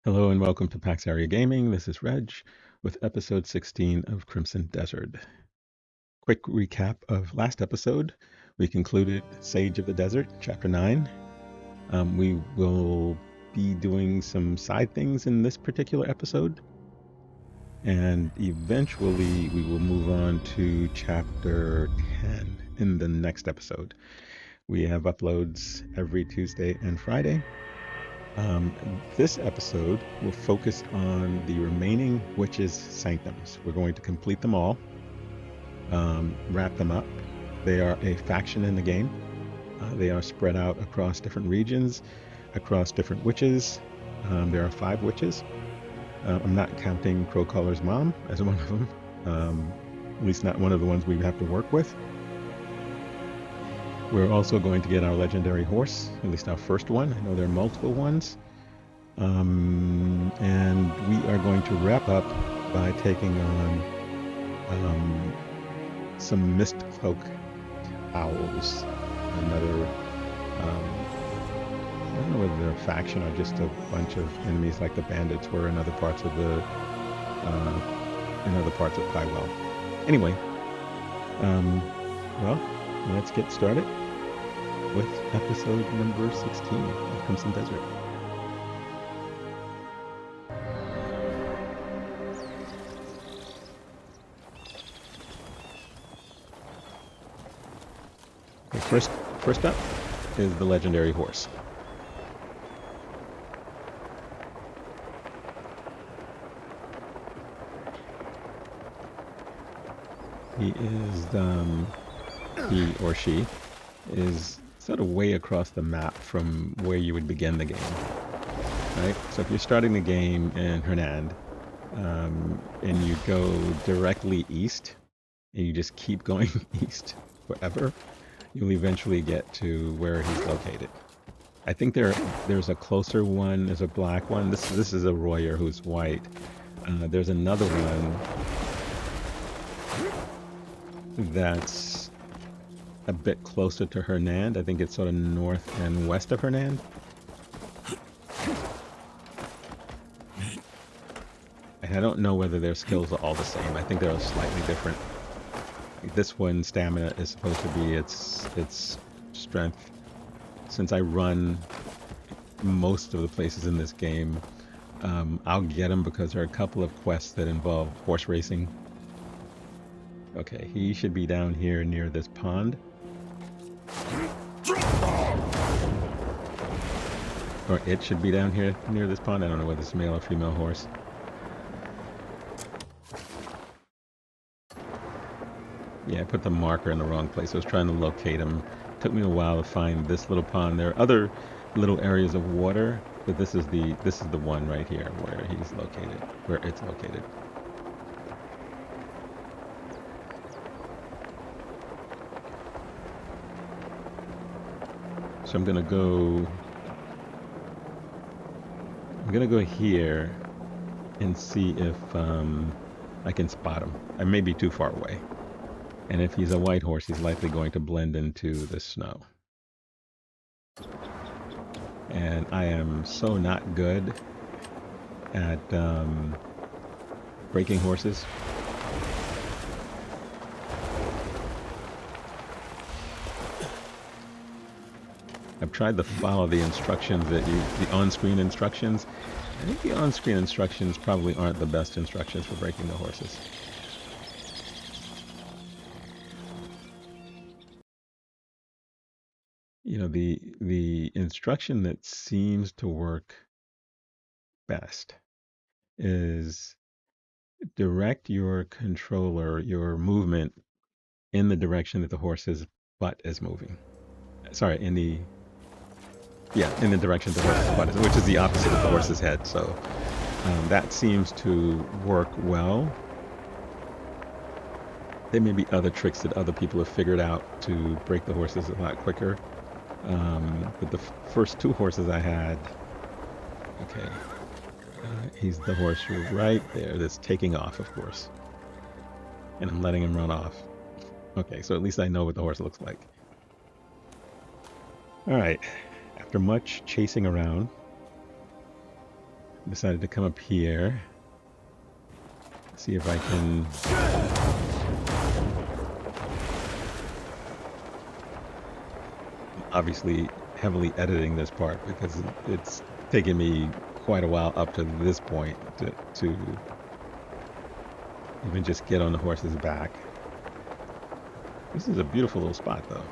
Hello and welcome to PaxAriaGaming. This is Reg with episode 16 of Crimson Desert. Quick recap of last episode. We concluded Sage of the Desert, Chapter 9. We will be doing some side things in this particular episode. And eventually we will move on to Chapter 10 in the next episode. We have uploads every Tuesday and Friday. This episode will focus on the remaining witches' sanctums. We're going to complete them all, wrap them up. They are a faction in the game. They are spread out across different regions, across different witches. There are 5 witches. I'm not counting Crowcollar's mom as one of them, at least not one of the ones we have to work with. We're also going to get our legendary horse, at least our first one. I know there are multiple ones. And we are going to wrap up by taking on some Mistcloak owls. Another, I don't know whether they're a faction or just a bunch of enemies like the bandits were in other parts of the, Pywell. Anyway, well, let's get started with episode number 16 of Crimson Desert. Okay, first up is the legendary horse. He or she is sort of way across the map from where you would begin the game, right? So if you're starting the game in Hernand, and you go directly east, and you just keep going east forever, you'll eventually get to where he's located. I think there's a closer one, there's a black one. This is a Royer who's white. There's another one that's a bit closer to Hernand. I think it's sort of north and west of Hernand. And I don't know whether their skills are all the same. I think they're slightly different. This one, stamina, is supposed to be its strength. Since I run most of the places in this game, I'll get them because there are a couple of quests that involve horse racing. Okay, he should be down here near this pond. Or it should be down here near this pond. I don't know whether it's male or female horse. Yeah, I put the marker in the wrong place. I was trying to locate him. It took me a while to find this little pond. There are other little areas of water, but this is the one right here where he's located, where it's located. So I'm gonna go here and see if I can spot him. I may be too far away. And if he's a white horse, he's likely going to blend into the snow. And I am so not good at breaking horses. I've tried to follow the instructions the on-screen instructions. I think the on-screen instructions probably aren't the best instructions for breaking the horses. You know, the instruction that seems to work best is direct your controller, your movement, in the direction that the horse's butt is moving. Sorry, in the direction the horse's butt is, which is the opposite of the horse's head. So that seems to work well. There may be other tricks that other people have figured out to break the horses a lot quicker. But the first 2 horses I had, okay, he's the horse right there that's taking off, of course. And I'm letting him run off. Okay, so at least I know what the horse looks like. All right, after much chasing around, decided to come up here. See if I can... Obviously heavily editing this part because it's taken me quite a while up to this point to even just get on the horse's back. This is a beautiful little spot though.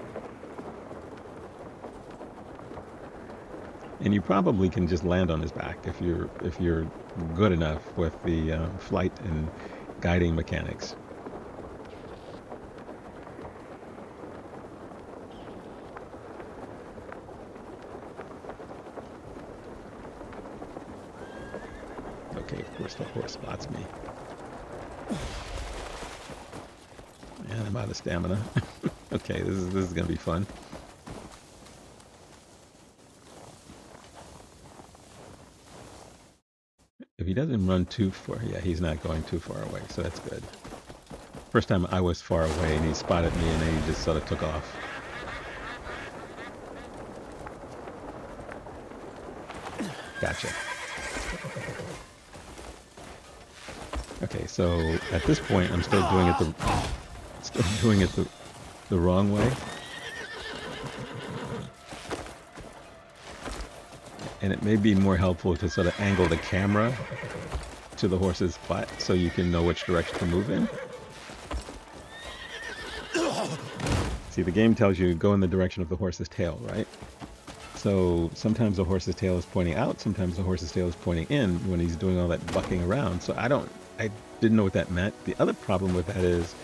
And you probably can just land on his back if you're good enough with the flight and guiding mechanics. Okay, of course the horse spots me. And I'm out of stamina. Okay, this is gonna be fun. If he doesn't run too far, yeah, he's not going too far away, so that's good. First time I was far away and he spotted me and then he just sort of took off. Gotcha. Okay, so at this point I'm still doing it the wrong way. And it may be more helpful to sort of angle the camera to the horse's butt so you can know which direction to move in. See, the game tells you go in the direction of the horse's tail, right? So sometimes the horse's tail is pointing out, sometimes the horse's tail is pointing in when he's doing all that bucking around. So I didn't know what that meant. The other problem with that is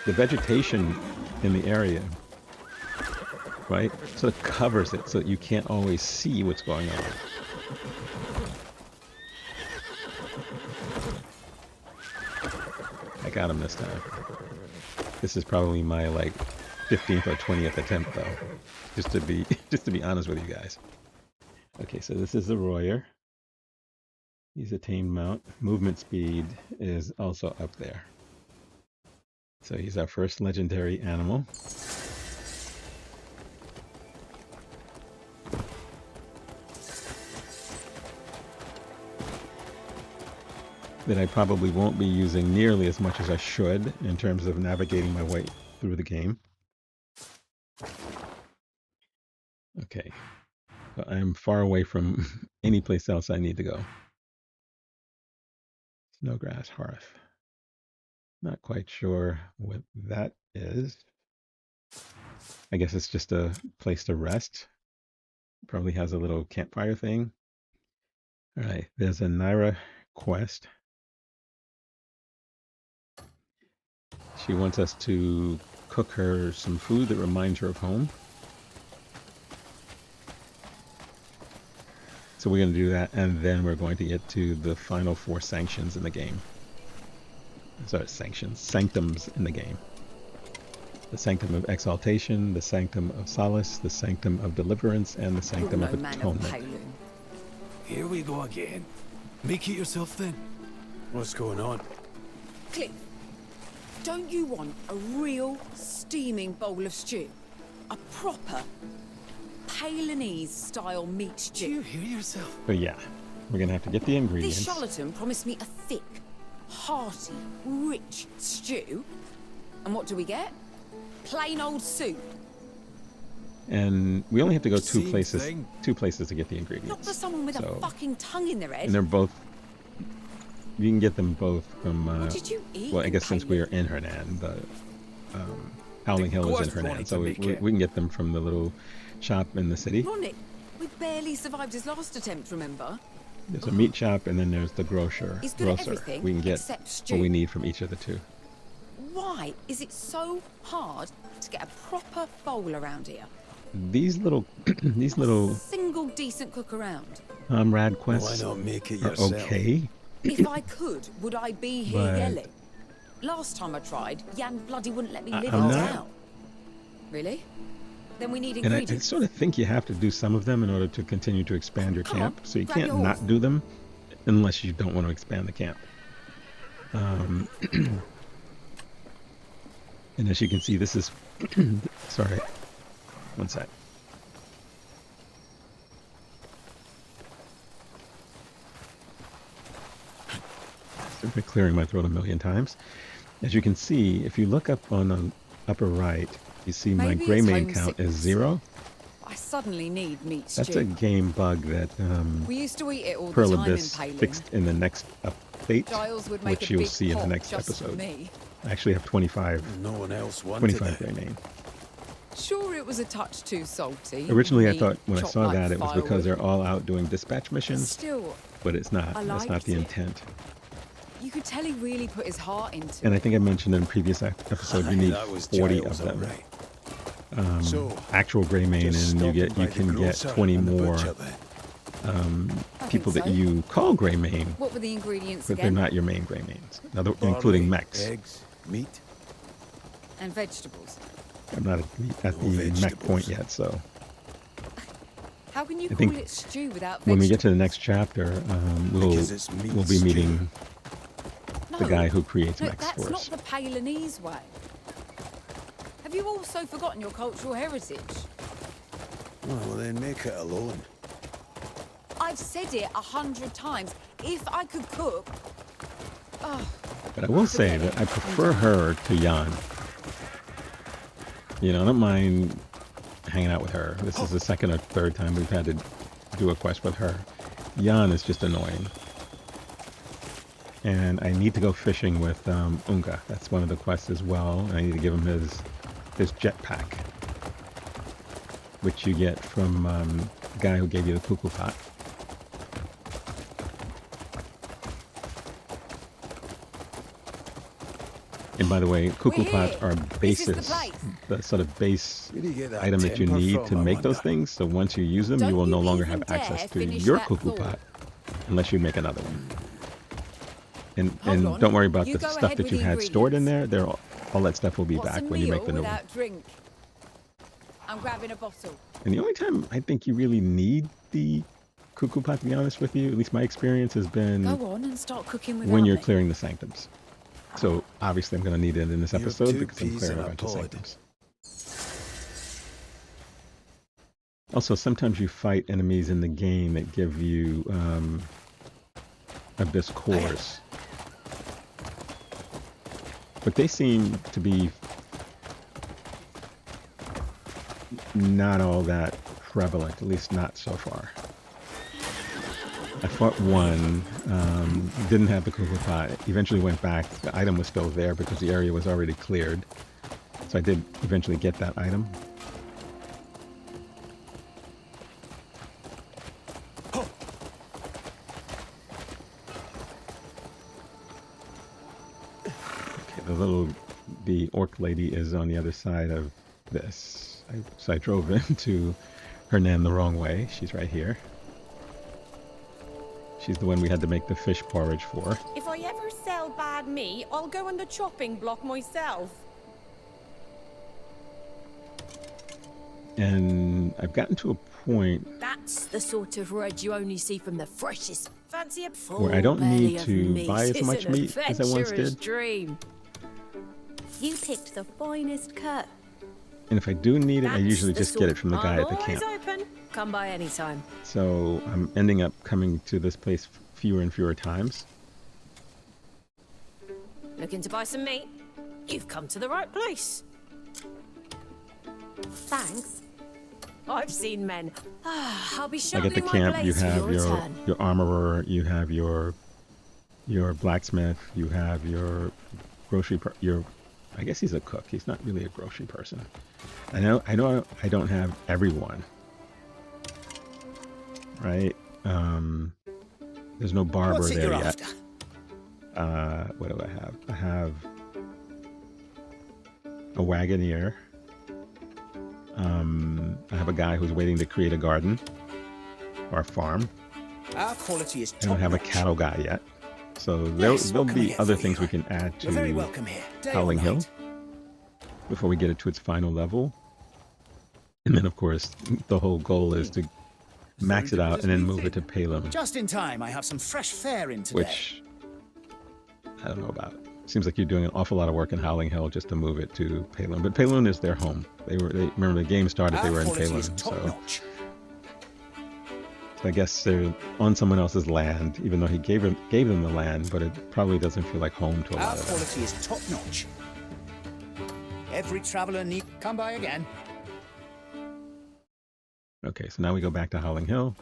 the vegetation in the area, right, sort of covers it so that you can't always see what's going on. I got him this time. This is probably my like 15th or 20th attempt though, just to be honest with you guys. Okay, so this is the Royer. He's a tamed mount. Movement speed is also up there. So he's our first legendary animal. That I probably won't be using nearly as much as I should in terms of navigating my way through the game. Okay, so I'm far away from any place else I need to go. Snowgrass hearth. Not quite sure what that is. I guess it's just a place to rest. Probably has a little campfire thing. All right, there's a Naira quest. She wants us to cook her some food that reminds her of home. So we're going to do that, and then we're going to get to the final 4 sanctions in the game. Sorry, sanctums in the game. The Sanctum of Exaltation, the Sanctum of Solace, the Sanctum of Deliverance, and the Sanctum of Atonement. Here we go again. Make it yourself then. What's going on? Kliff, don't you want a real steaming bowl of stew? A proper Palinese-style meat stew? Do you hear yourself? But yeah, we're going to have to get the ingredients. This charlatan promised me a thick, hearty, rich stew. And what do we get? Plain old soup. And we only have to go two places to get the ingredients. Not for someone with a fucking tongue in their head. And they're both, you can get them both from, what did you eat, well, I guess since we are in Hernan, the Howling Hill is in Hernan, so we can get them from the little shop in the city. Ronnie, we barely survived his last attempt, remember? There's a meat shop, and then there's the grocer. He's good at everything, we can get stew. what we need from each of the two. Why is it so hard to get a proper bowl around here? These little single decent cook around. Comrade quests Why not make it are yourself? okay. If I could, would I be here yelling? Last time I tried, Jan bloody wouldn't let me live it down. Really? Then we need ingredients. And I sort of think you have to do some of them in order to continue to expand your camp. So you can't not do them unless you don't want to expand the camp. And as you can see, this is sorry, one sec. I've been clearing my throat a million times. As you can see, if you look up on the upper right, you see my gray main count is 0. I suddenly need meat stew. That's a game bug that we used to eat it all Pearl the time Abyss in Palin. fixed in the next update, Giles would make which a you'll big see in the pot next just for episode. me. I actually have 25, No one else wanted 25 it. gray main. Sure, it was a touch too salty. Originally, I meat thought when I chopped saw like that it was because firewood. they're all out doing dispatch missions, Still, but it's not. I That's not liked the it. intent. you could tell he really put his heart into And it. I think I mentioned in a previous episode you need That was 40 Giles, of them. all right. So, Actual gray main, just and you stopping by the can get grocer 20 and the more butcher then. I people think that so. you call gray main, What were the ingredients but they're again? not your main gray mains, Barley, including mechs. eggs, meat. And vegetables. I'm not at the mech vegetables. point yet, so How can you I call think it stew without vegetables? when we get to the next chapter, Because it's meat we'll be stew. meeting the No, guy who creates no, mechs that's for not us. the Palinese way. Have you also forgotten your cultural heritage? Well, then make it alone. I've said it 100 times. If I could cook... Oh, But I will say that I prefer her to Jan. You know, I don't mind hanging out with her. This is the second or third time we've had to do a quest with her. Jan is just annoying. And I need to go fishing with Unga. That's one of the quests as well. And I need to give him his jetpack, which you get from the guy who gave you the cuckoo pot. And by the way, cuckoo We're pots here. are This is the basis, place. the sort of base Where do you get that item that you temper need from, to I make those wonder? things. So once you use them, Don't you will no you longer even have dare access to finish your that cuckoo thought. pot unless you make another one. And Hold on. don't worry about You the go stuff ahead that with you the had stored in ingredients. there. All that stuff will be what's back a when you meal make the new one. without drink? I'm grabbing a bottle. And the only time I think you really need the cuckoo pot, to be honest with you, at least my experience has been Go on and start cooking without when you're me. clearing the Sanctums. So obviously I'm going to need it in this You're episode two because I'm peas clearing in a a bunch of pod. Sanctums. Also, sometimes you fight enemies in the game that give you Abyss cores. But they seem to be not all that prevalent, at least not so far. I fought one, didn't have the cuckoo pot, eventually went back. The item was still there because the area was already cleared. So I did eventually get that item. Okay, the orc lady is on the other side of this. So I drove into Hernan the wrong way. She's right here. She's the one we had to make the fish porridge for. If I ever sell bad meat, I'll go on the chopping block myself. And I've gotten to a point That's the sort of red you only see from the freshest. Fancy a full where I don't belly need of to meat buy as is much an meat as I once adventurer's did. dream. You picked the finest cut. And if I do need it, I That's usually the just get sort- it from the guy at the I'm camp. always open. Come by any time. So I'm ending up coming to this place fewer and fewer times. Looking to buy some meat? You've come to the right place. Thanks. I've seen men. I'll be Like sharpening at the my camp, you blades for have your turn. your armorer, you have your blacksmith, you have your grocery. I guess he's a cook. He's not really a grocery person. I know. I don't have everyone. Right? There's no barber What's it there you're yet. after? What do I have? I have a wagoneer. I have a guy who's waiting to create a garden or a farm. Our quality is I don't have a cattle guy yet. So there'll Yes, what can I be get other for things you? we can add You're very to welcome here. Day or Howling Hill night. before we get it to its final level. And then, of course, the whole goal is to max it out and then move it to Palem, Just in time, I have some fresh fare in today. which I don't know about. Seems like you're doing an awful lot of work in Howling Hill just to move it to Palem. But Palem is their home. They remember the game started, they Our were in quality is Palem. top So notch. So I guess they're on someone else's land, even though he gave them the land, but it probably doesn't feel like home to a Our lot of them. quality is top notch. Every traveler need come by again. Okay, so now we go back to Howling Hill.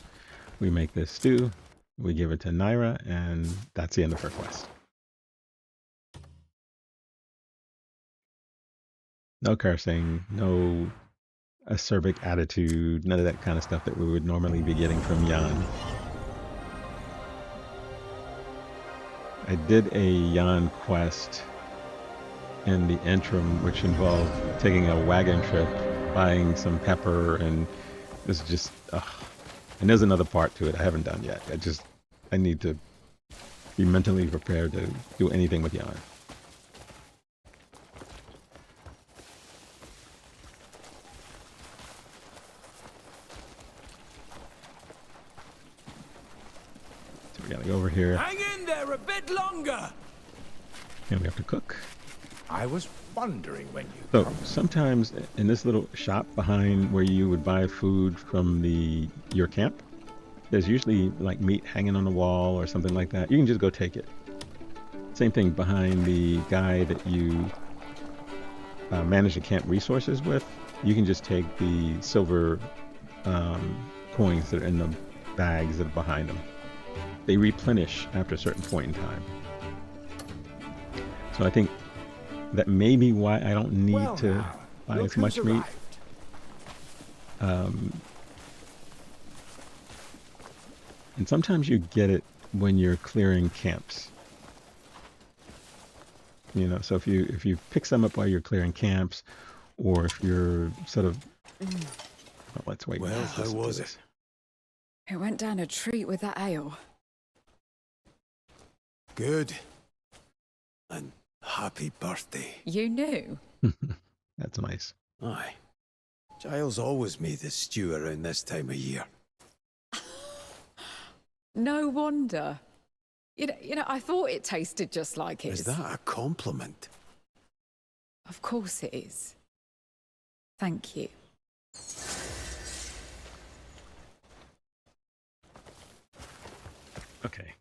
We make this stew. We give it to Naira, and that's the end of her quest. No cursing, no acerbic attitude, none of that kind of stuff that we would normally be getting from Jan. I did a Jan quest in the interim, which involved taking a wagon trip, buying some pepper, and this is just, and there's another part to it I haven't done yet. I need to be mentally prepared to do anything with Jan. So we gotta go over here. Hang in there a bit longer. And we have to cook. I was wondering when you. So sometimes in this little shop behind where you would buy food from your camp, there's usually like meat hanging on the wall or something like that. You can just go take it. Same thing behind the guy that you manage the camp resources with. You can just take the silver coins that are in the bags that are behind them. They replenish after a certain point in time. So I think that may be why I don't need to buy as much meat. And sometimes you get it when you're clearing camps. You know, so if you pick some up while you're clearing camps, or if you're sort of, well, let's wait. Well, how was it? It went down a treat with that ale. Good. And happy birthday. You knew? That's nice. Aye. Giles always made the stew around this time of year. No wonder. You know, I thought it tasted just like his. Is that a compliment? Of course it is. Thank you. Okay.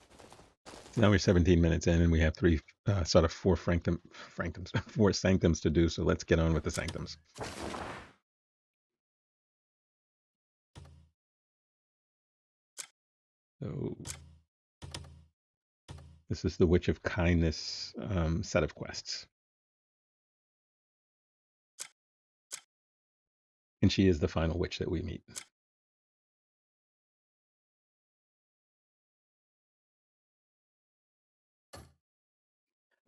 So now we're 17 minutes in, and we have four sanctums to do. So let's get on with the sanctums. So this is the Witch of Kindness set of quests. And she is the final witch that we meet.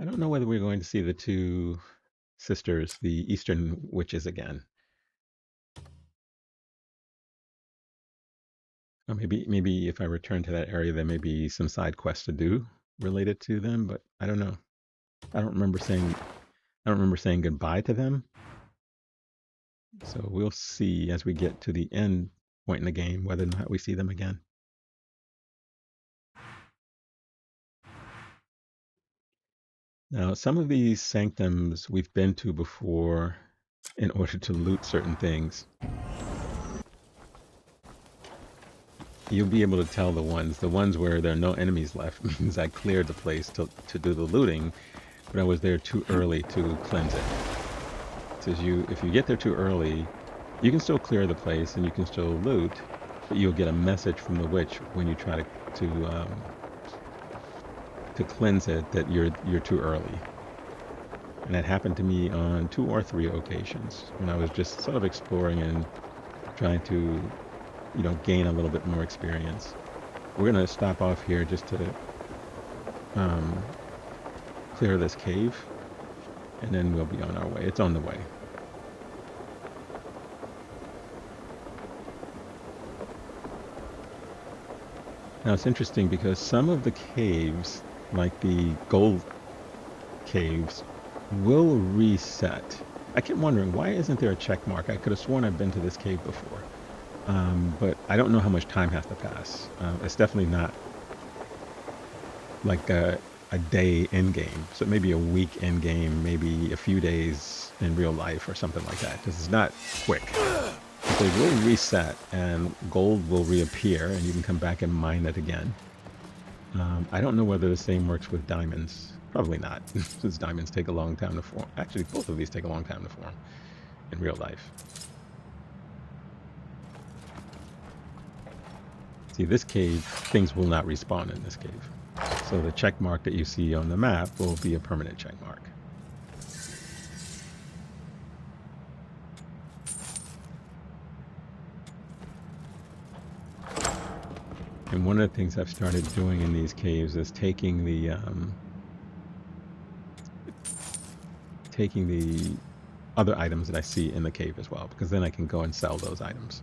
I don't know whether we're going to see the two sisters, the Eastern witches, again. Or maybe if I return to that area, there may be some side quests to do related to them, but I don't know. I don't remember saying goodbye to them. So we'll see as we get to the end point in the game whether or not we see them again. Now, some of these sanctums we've been to before in order to loot certain things. You'll be able to tell the ones where there are no enemies left means I cleared the place to do the looting, but I was there too early to cleanse it. So if you get there too early, you can still clear the place and you can still loot, but you'll get a message from the witch when you try to cleanse it that you're too early. And that happened to me on 2 or 3 occasions when I was just sort of exploring and trying to, gain a little bit more experience. We're gonna stop off here just to clear this cave, and then we'll be on our way. It's on the way. Now it's interesting because some of the caves, like the gold caves, will reset. I kept wondering, why isn't there a check mark? I could have sworn I've been to this cave before. But I don't know how much time has to pass. It's definitely not like a day in game. So maybe a week in game, maybe a few days in real life or something like that. Because it's not quick. It's they will reset and gold will reappear and you can come back and mine it again. I don't know whether the same works with diamonds. Probably not, since diamonds take a long time to form. Actually, both of these take a long time to form in real life. See, this cave, things will not respawn in this cave. So the check mark that you see on the map will be a permanent check mark. And one of the things I've started doing in these caves is taking the other items that I see in the cave as well, because then I can go and sell those items.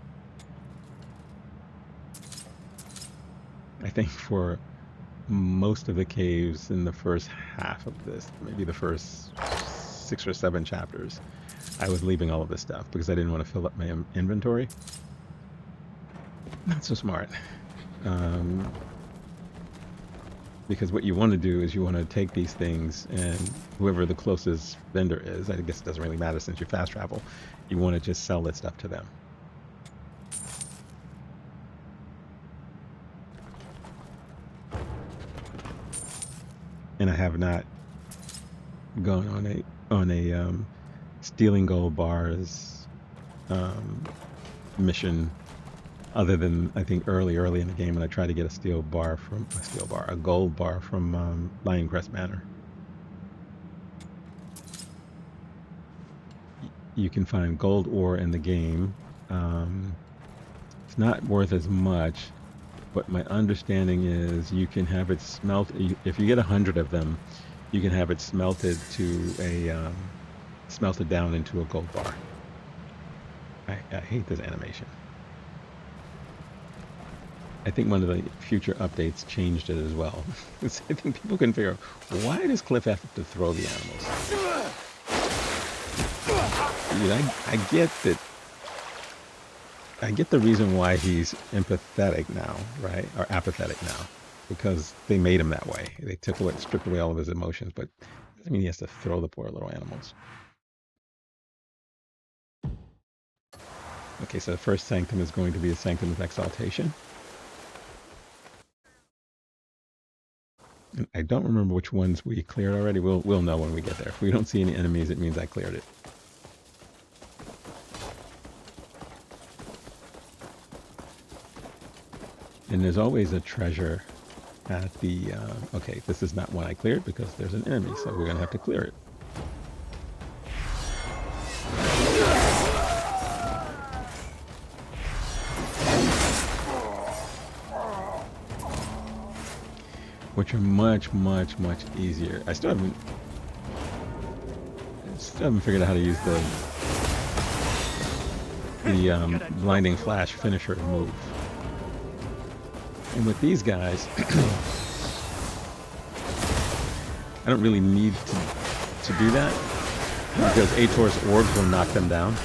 I think for most of the caves in the first half of this, maybe the first 6 or 7 chapters, I was leaving all of this stuff because I didn't want to fill up my inventory. Not so smart. Because what you want to do is you want to take these things and whoever the closest vendor is, I guess it doesn't really matter since you fast travel, you want to just sell that stuff to them. And I have not gone on a stealing gold bars mission, other than I think early in the game when I tried to get a gold bar from Lioncrest Manor. You can find gold ore in the game. It's not worth as much. But my understanding is you can have it smelted. If you get 100 of them, you can have it smelted to a smelted down into a gold bar. I hate this animation. I think one of the future updates changed it as well. I think people can figure out, why does Kliff have to throw the animals? Dude, I get the reason why he's empathetic now, right? Or apathetic now. Because they made him that way. They stripped away all of his emotions, but it doesn't mean he has to throw the poor little animals. Okay, so the first sanctum is going to be a sanctum of exaltation. And I don't remember which ones we cleared already. We'll know when we get there. If we don't see any enemies, it means I cleared it. And there's always a treasure at the, okay, this is not one I cleared because there's an enemy, so we're going to have to clear it. Which are much, much, much easier. I still haven't figured out how to use the blinding flash finisher move. And with these guys, I don't really need to do that because Ator's orbs will knock them down.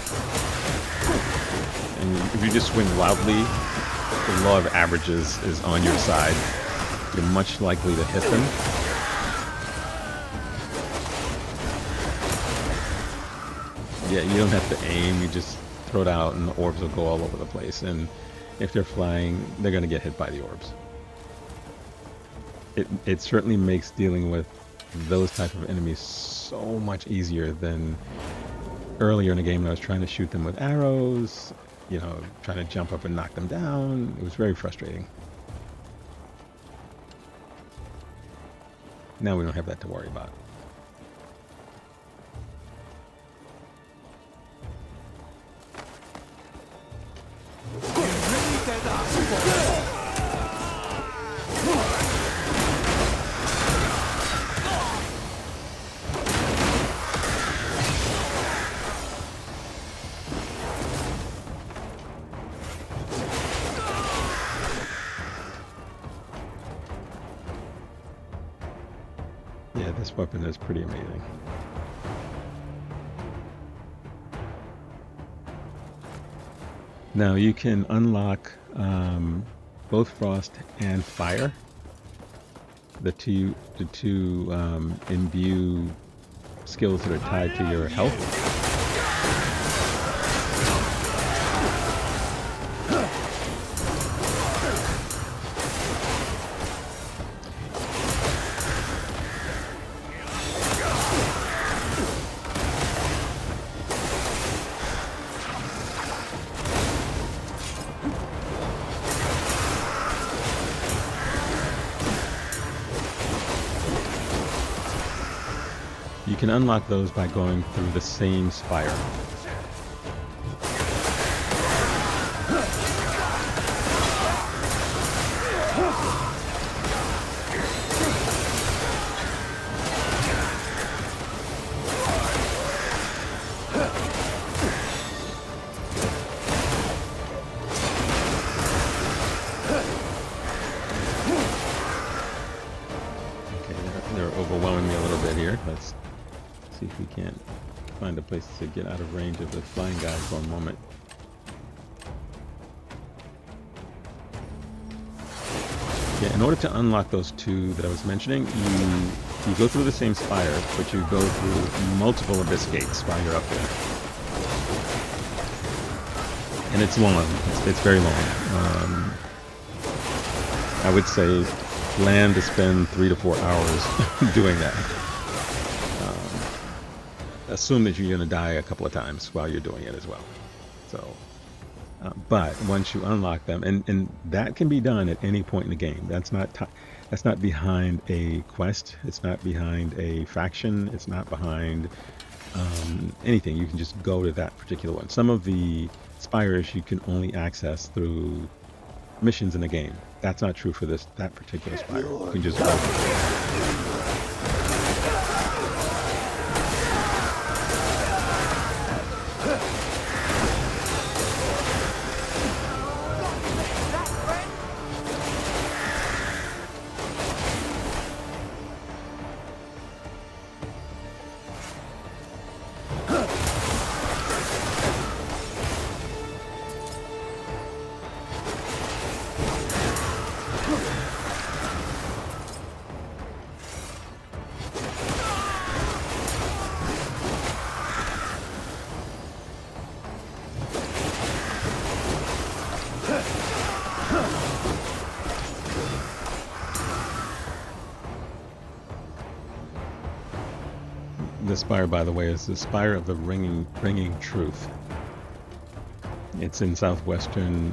And if you just swing wildly, the law of averages is on your side. You're much likely to hit them. Yeah, you don't have to aim, you just throw it out and the orbs will go all over the place. And if they're flying, they're going to get hit by the orbs. It certainly makes dealing with those type of enemies so much easier than earlier in the game when I was trying to shoot them with arrows, you know, trying to jump up and knock them down. It was very frustrating. Now we don't have that to worry about. Yeah, this weapon is pretty amazing. Now you can unlock both frost and fire. The two imbue skills that are tied to your health. you can unlock those by going through the same spire. Let's see if we can't find a place to get out of range of the flying guy for a moment. Yeah, in order to unlock those two that I was mentioning, you go through the same spire, but you go through multiple abyss gates while you're up there. And it's long. It's very long. I would say plan to spend 3 to 4 hours doing that. Assume that you're going to die a couple of times while you're doing it as well. So, but once you unlock them, and that can be done at any point in the game. That's not behind a quest. It's not behind a faction. It's not behind anything. You can just go to that particular one. Some of the spires you can only access through missions in the game. That's not true for that particular spire. You can just go. The spire, by the way, is the Spire of the Ringing Truth. It's in southwestern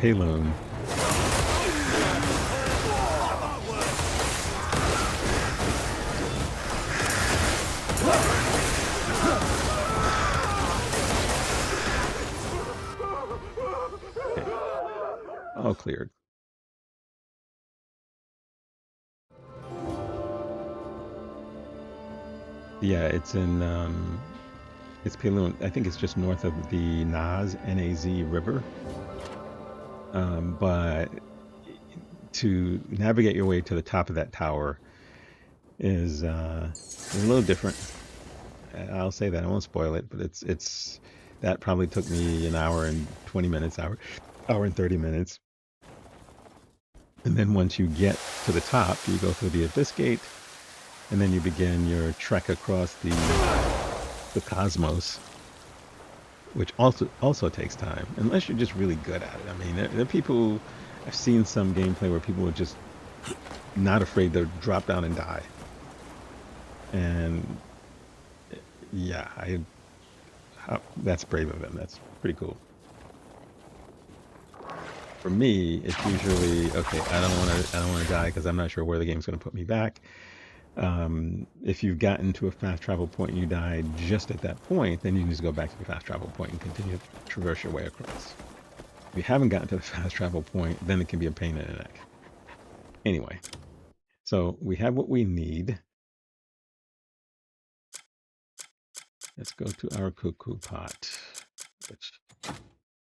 Payloon. Okay. All cleared. Yeah, it's in, it's Payloon. I think it's just north of the N-A-Z River. But to navigate your way to the top of that tower is a little different. I'll say that, I won't spoil it, but it's that probably took me an hour and 20 minutes, hour and 30 minutes. And then once you get to the top, you go through the Abyss Gate, and then you begin your trek across the cosmos, which also takes time, unless you're just really good at it. I mean, there are people, I've seen some gameplay where people are just not afraid to drop down and die. And yeah, that's brave of them. That's pretty cool. For me, it's usually, okay, I don't want to die because I'm not sure where the game's going to put me back. If you've gotten to a fast travel point and you died just at that point, then you can just go back to the fast travel point and continue to traverse your way across. If you haven't gotten to the fast travel point, then it can be a pain in the neck. Anyway, so we have what we need. Let's go to our cuckoo pot, which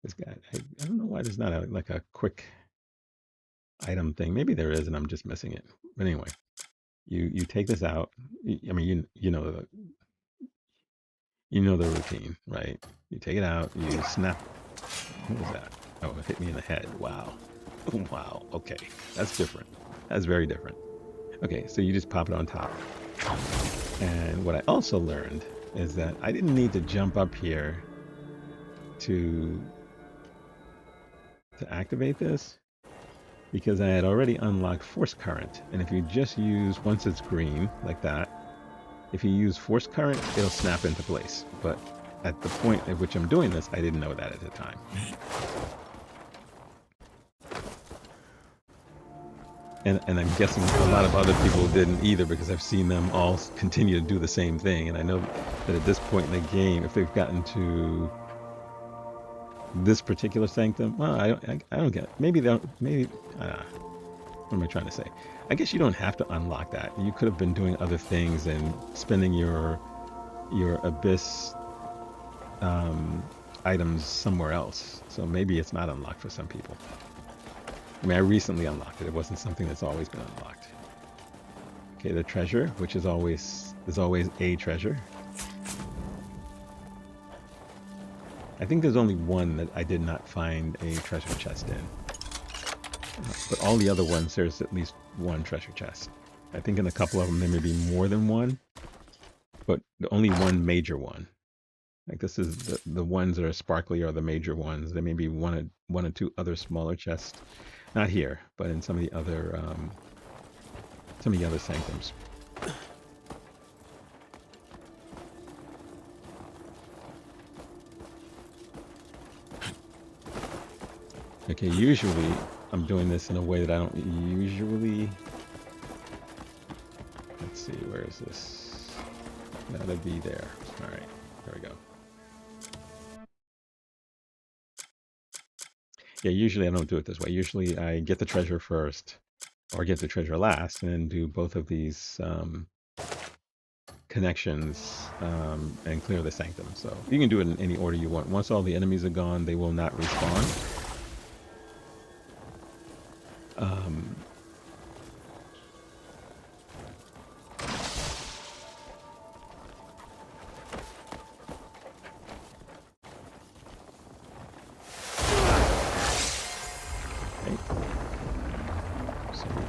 this guy, I don't know why there's not like a quick item thing. Maybe there is and I'm just missing it. But anyway. You take this out. I mean, you know the routine, right? You take it out. You snap. What was that? Oh, it hit me in the head. Wow. Wow. Okay, that's different. That's very different. Okay, so you just pop it on top. And what I also learned is that I didn't need to jump up here to activate this, because I had already unlocked Force Current. And if you just use, once it's green, like that, if you use Force Current, it'll snap into place. But at the point at which I'm doing this, I didn't know that at the time. And I'm guessing a lot of other people didn't either, because I've seen them all continue to do the same thing. And I know that at this point in the game, if they've gotten to this particular sanctum, well, I don't get it. Maybe they don't, maybe, what am I trying to say? I guess you don't have to unlock that. You could have been doing other things and spending your abyss items somewhere else. So maybe it's not unlocked for some people. I mean, I recently unlocked it. It wasn't something that's always been unlocked. Okay, the treasure, which is always, there's always a treasure. I think there's only one that I did not find a treasure chest in. But all the other ones, there's at least one treasure chest. I think in a couple of them there may be more than one, but only one major one. Like this is the ones that are sparkly are the major ones. There may be one or two other smaller chests. Not here, but in some of the other sanctums. Okay, usually I'm doing this in a way that I don't usually. Let's see, where is this? That'll be there. All right, there we go. Yeah, usually I don't do it this way. Usually I get the treasure first, or get the treasure last, and then do both of these connections and clear the sanctum. So you can do it in any order you want. Once all the enemies are gone, they will not respawn.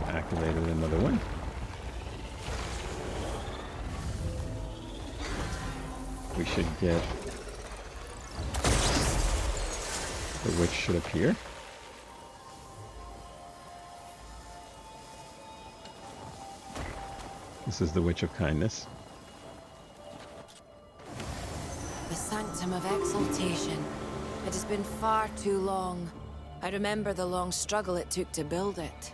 Activated another one. We should get the witch should appear. This is the Witch of Kindness. The Sanctum of Exaltation. It has been far too long. I remember the long struggle it took to build it.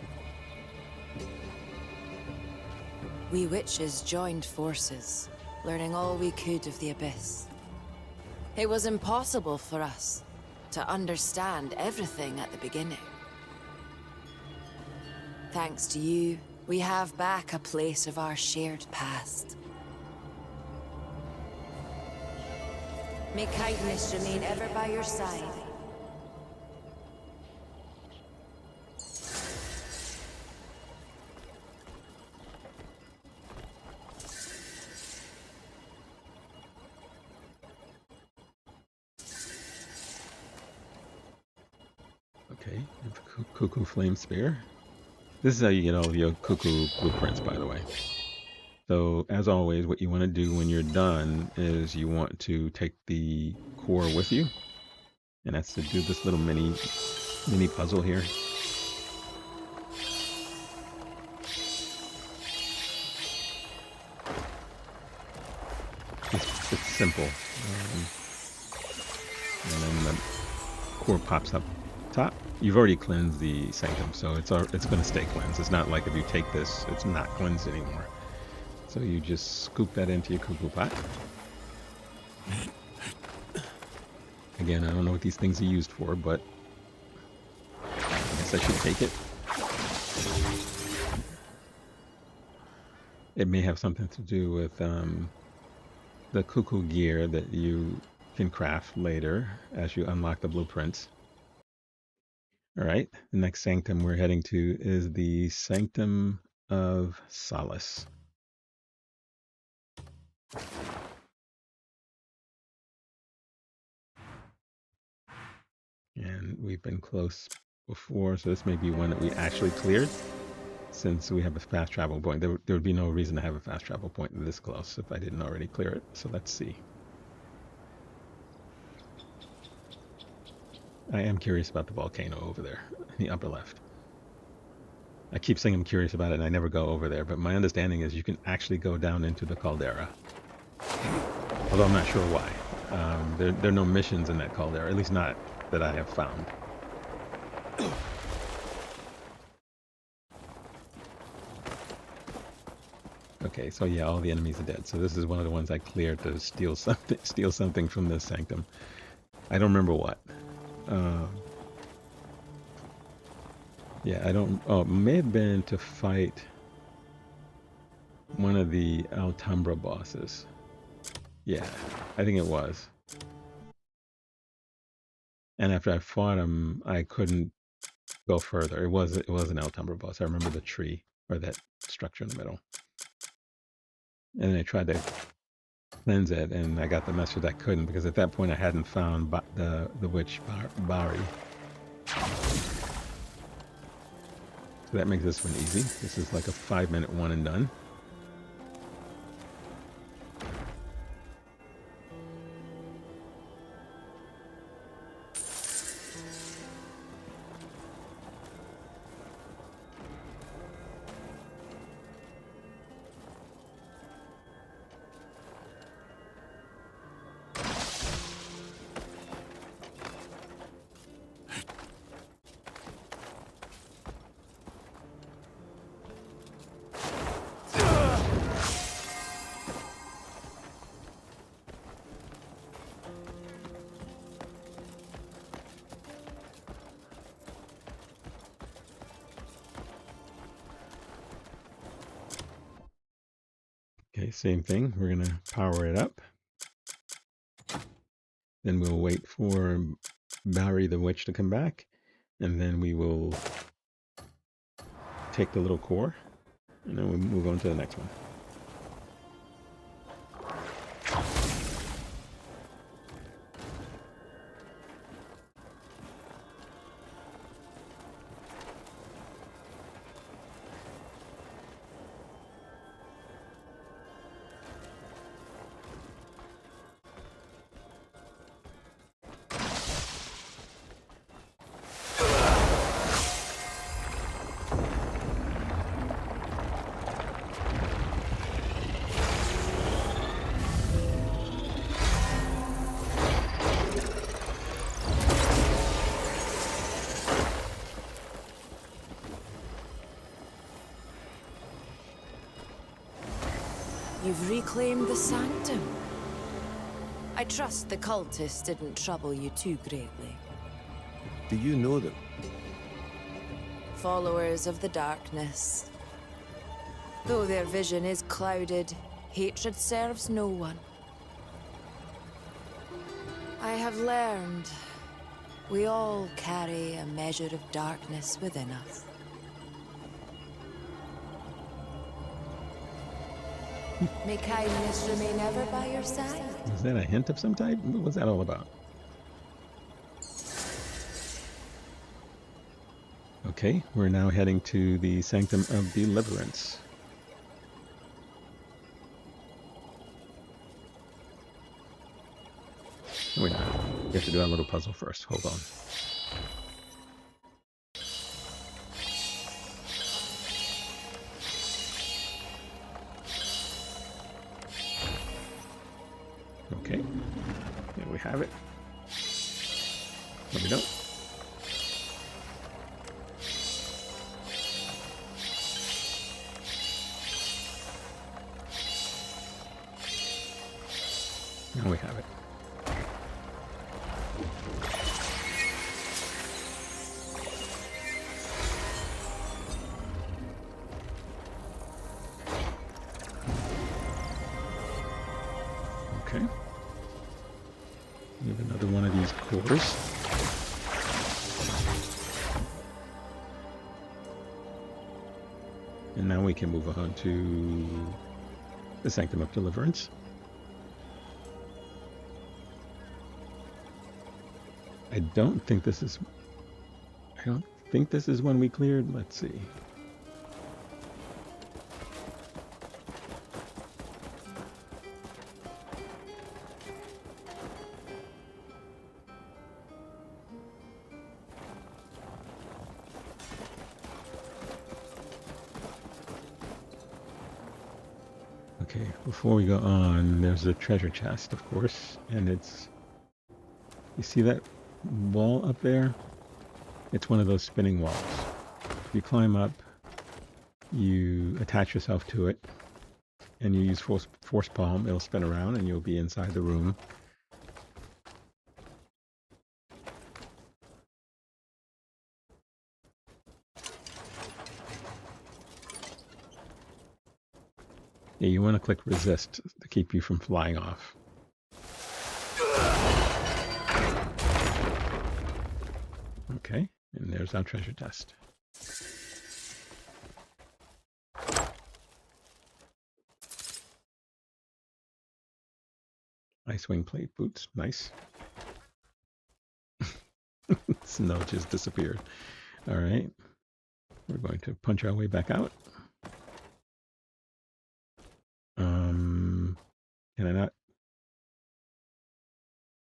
We witches joined forces, learning all we could of the Abyss. It was impossible for us to understand everything at the beginning. Thanks to you, we have back a place of our shared past. May kindness remain ever by your side. Okay, Cuckoo Flame Spear. This is how you get all of your cuckoo blueprints, by the way. So, as always, what you want to do when you're done is you want to take the core with you. And that's to do this little mini puzzle here. It's simple. And then the core pops up top. You've already cleansed the sanctum, so it's going to stay cleansed. It's not like if you take this, it's not cleansed anymore. So you just scoop that into your cuckoo pot. Again, I don't know what these things are used for, but I guess I should take it. It may have something to do with the cuckoo gear that you can craft later as you unlock the blueprints. All right, the next sanctum we're heading to is the Sanctum of Solace. And we've been close before, so this may be one that we actually cleared, since we have a fast travel point. There would be no reason to have a fast travel point this close if I didn't already clear it. So let's see. I am curious about the volcano over there in the upper left. I keep saying I'm curious about it and I never go over there, but my understanding is you can actually go down into the caldera. Although I'm not sure why. There are no missions in that caldera, at least not that I have found. Okay, so yeah, all the enemies are dead. So this is one of the ones I cleared to steal something from this sanctum. I don't remember what. Yeah, I don't. Oh, it may have been to fight one of the Alhambra bosses. Yeah, I think it was. And after I fought him, I couldn't go further. It was an Alhambra boss. I remember the tree or that structure in the middle. And then I tried to cleanse it, and I got the message I couldn't because at that point I hadn't found the witch Bari. So that makes this one easy. This is like a 5-minute one and done. Okay, same thing. We're going to power it up. Then we'll wait for Barry the Witch to come back. And then we will take the little core. And then we'll move on to the next one. You've reclaimed the Sanctum. I trust the cultists didn't trouble you too greatly. Do you know them? Followers of the darkness. Though their vision is clouded, hatred serves no one. I have learned we all carry a measure of darkness within us. May kindness remain ever by your side. Is that a hint of some type? What was that all about? Okay, we're now heading to the Sanctum of Deliverance. Wait, we have to do our little puzzle first. Hold on. Okay, there we have it. No, we don't. Now we have it. Okay. We have another one of these cores. And now we can move on to the Sanctum of Deliverance. I don't think this is one we cleared. Let's see. Okay, before we go on, there's a treasure chest, of course, and it's... You see that wall up there? It's one of those spinning walls. If you climb up, you attach yourself to it, and you use force palm, it'll spin around and you'll be inside the room. Yeah, you want to click resist to keep you from flying off. Okay, and there's our treasure chest. Ice wing plate boots, nice. Snow just disappeared. All right, we're going to punch our way back out.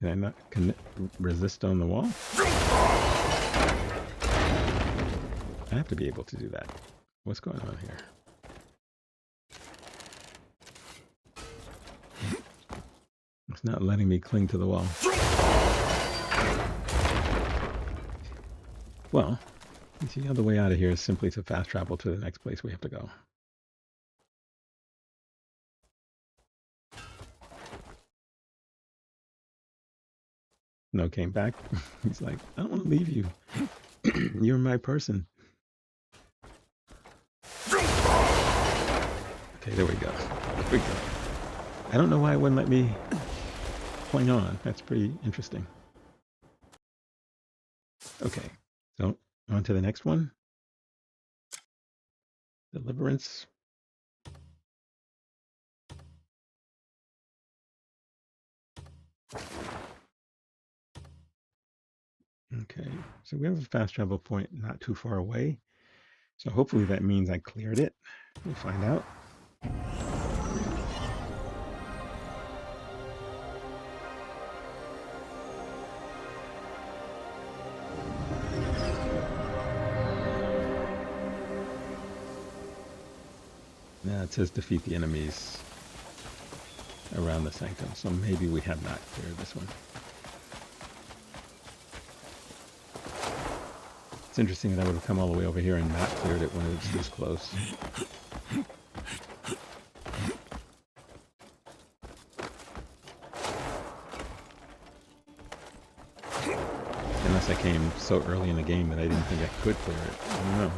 Can I not resist on the wall? I have to be able to do that. What's going on here? It's not letting me cling to the wall. Well, the other way out of here is simply to fast travel to the next place we have to go. No came back. He's like, I don't want to leave you. You're my person. Okay, there we go. There we go. I don't know why it wouldn't let me cling on. That's pretty interesting. Okay, so on to the next one. Deliverance. Okay, so we have a fast travel point not too far away. So hopefully that means I cleared it. We'll find out. Now it says defeat the enemies around the sanctum, so maybe we have not cleared this one. It's interesting that I would have come all the way over here and not cleared it when it's this close. Unless I came so early in the game that I didn't think I could clear it. I don't know.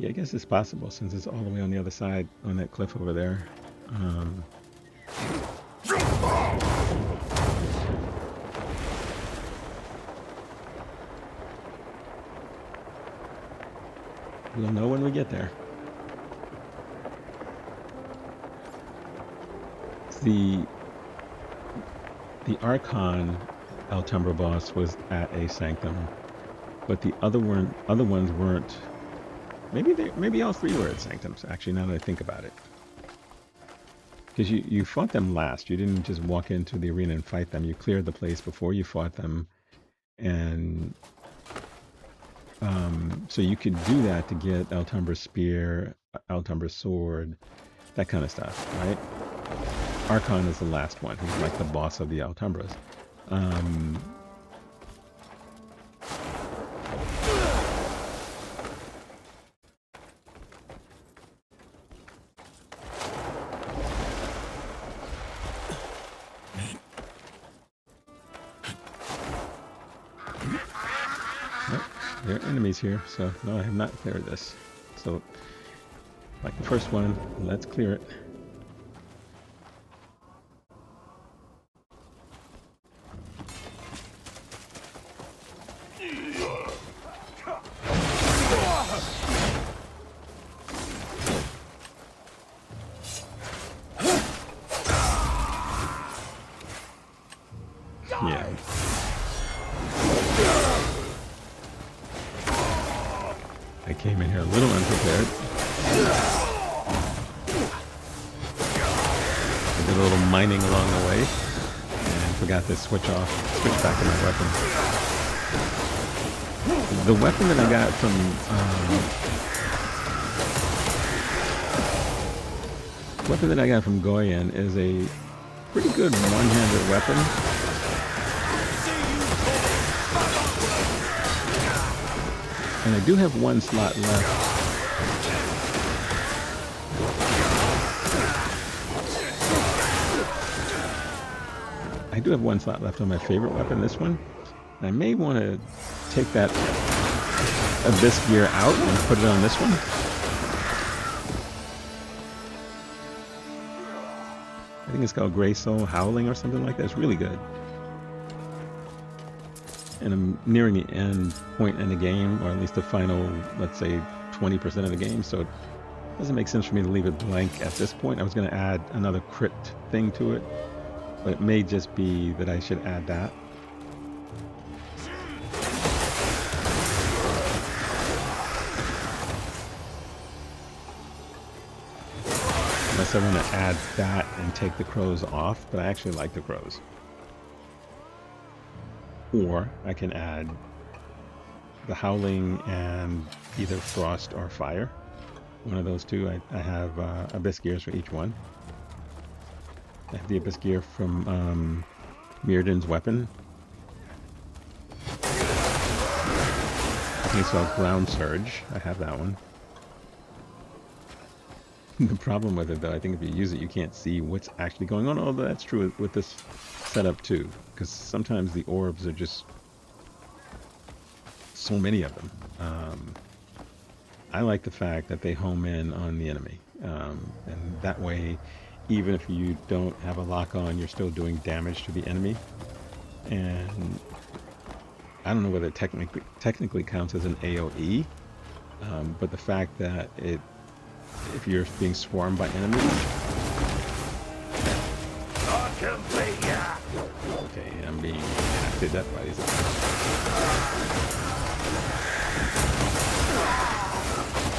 Yeah, I guess it's possible since it's all the way on the other side on that cliff over there. We'll know when we get there. The Archon Altumbra boss was at a sanctum, but the other ones weren't. Maybe all three were at sanctums, actually, now that I think about it. Because you fought them last. You didn't just walk into the arena and fight them. You cleared the place before you fought them. And so you could do that to get Altumbra's spear, Altumbra's sword, that kind of stuff, right? Archon is the last one. He's like the boss of the Altumbras. There are enemies here, so no, I have not cleared this. So, like the first one, let's clear it. Yeah. I came in here a little unprepared. I did a little mining along the way and forgot to switch back to my weapon. The weapon that I got from Goyen is a pretty good one-handed weapon. And I do have one slot left. I do have one slot left on my favorite weapon, this one. I may want to take that Abyss gear out and put it on this one. I think it's called Grey Soul Howling or something like that. It's really good. And I'm nearing the end point in the game, or at least the final, let's say, 20% of the game, so it doesn't make sense for me to leave it blank at this point. I was going to add another crit thing to it, but it may just be that I should add that. Unless I want to add that and take the crows off, but I actually like the crows. Or I can add the howling and either frost or fire. One of those two. I have Abyss gears for each one. I have the Abyss gear from Mirrodin's weapon. I think it's called Ground Surge. I have that one. The problem with it, though, I think if you use it, you can't see what's actually going on. Although that's true with this setup too, because sometimes the orbs are just so many of them. I like the fact that they home in on the enemy, and that way, even if you don't have a lock on, you're still doing damage to the enemy. And I don't know whether it technically counts as an AoE, but the fact that if you're being swarmed by enemies. Okay, I'm being hacked to death by these.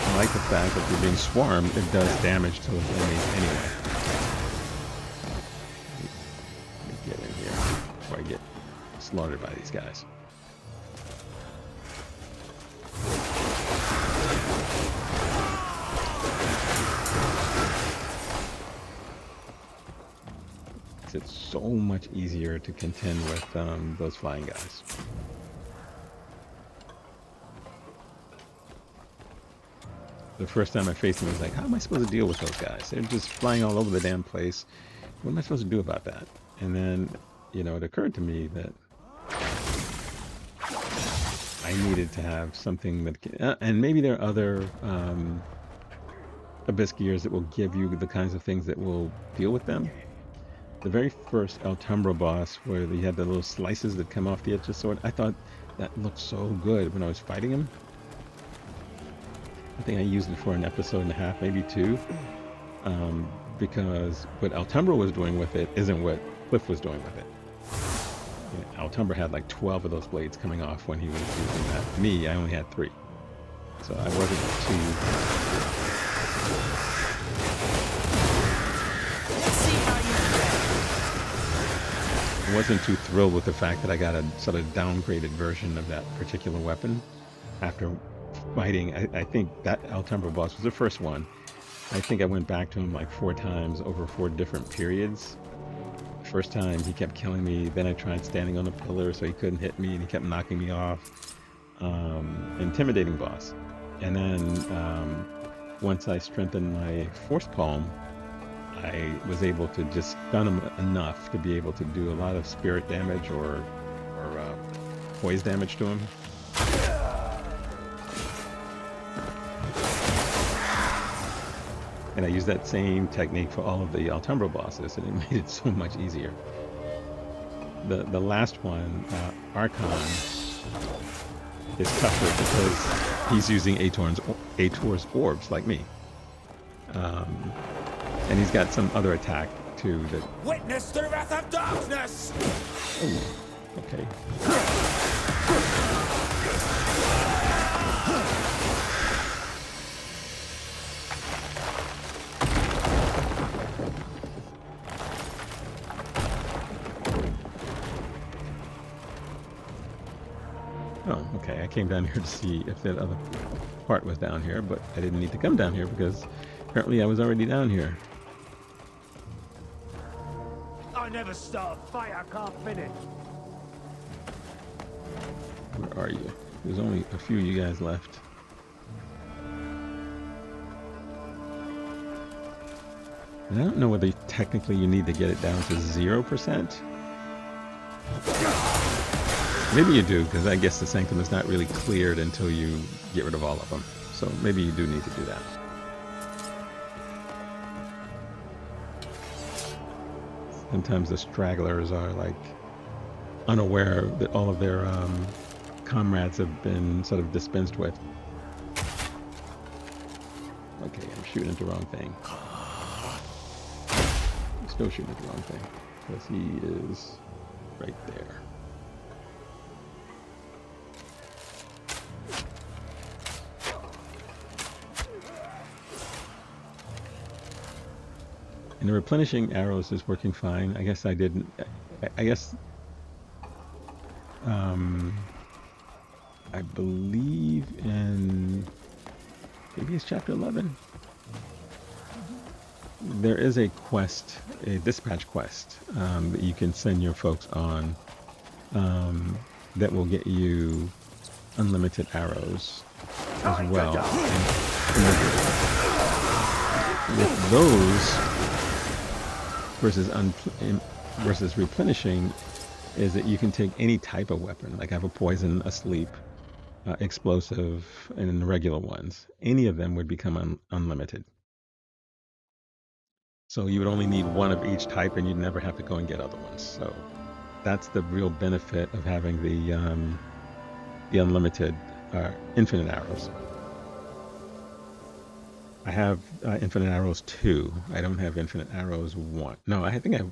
I like the fact that if you're being swarmed, it does damage to the enemies anyway. Let me get in here before I get slaughtered by these guys. It's so much easier to contend with those flying guys. The first time I faced them, I was like, how am I supposed to deal with those guys? They're just flying all over the damn place. What am I supposed to do about that? And then, you know, it occurred to me that I needed to have something that and maybe there are other Abyss gears that will give you the kinds of things that will deal with them. The very first Altumbra boss, where you had the little slices that come off the edge of the sword, I thought that looked so good when I was fighting him. I think I used it for an episode and a half, maybe two, because what Altumbra was doing with it isn't what Kliff was doing with it. You know, Altumbra had like 12 of those blades coming off when he was using that. Me, I only had 3. So I wasn't too thrilled with the fact that I got a sort of downgraded version of that particular weapon after fighting. I think that Altumbra boss was the first one. I think I went back to him like 4 times over 4 different periods. The first time he kept killing me, then I tried standing on a pillar so he couldn't hit me and he kept knocking me off. Intimidating boss. And then once I strengthened my Force Palm, I was able to just stun him enough to be able to do a lot of spirit damage or poise damage to him. And I used that same technique for all of the Altumbra bosses, and it made it so much easier. The last one, Archon, is tougher because he's using Ator's orbs like me. And he's got some other attack too that... Witness the wrath of darkness! Oh, okay. Oh, okay. I came down here to see if that other part was down here, but I didn't need to come down here because apparently I was already down here. I never start a fight I can't finish. Where are you? There's only a few of you guys left. And I don't know whether technically you need to get it down to 0%. Maybe you do, because I guess the Sanctum is not really cleared until you get rid of all of them. So maybe you do need to do that. Sometimes the stragglers are like unaware that all of their comrades have been sort of dispensed with. Okay, I'm shooting at the wrong thing. I'm still shooting at the wrong thing because he is right there. And the replenishing arrows is working fine. I guess I didn't. I guess. I believe in. Maybe it's chapter 11. There is a quest, a dispatch quest that you can send your folks on that will get you unlimited arrows as well. And with those. Versus replenishing is that you can take any type of weapon. Like I have a poison, a sleep, explosive, and then the regular ones. Any of them would become unlimited. So you would only need one of each type, and you'd never have to go and get other ones. So that's the real benefit of having the unlimited, infinite arrows. I have infinite arrows 2. I don't have infinite arrows 1. No, I think I have...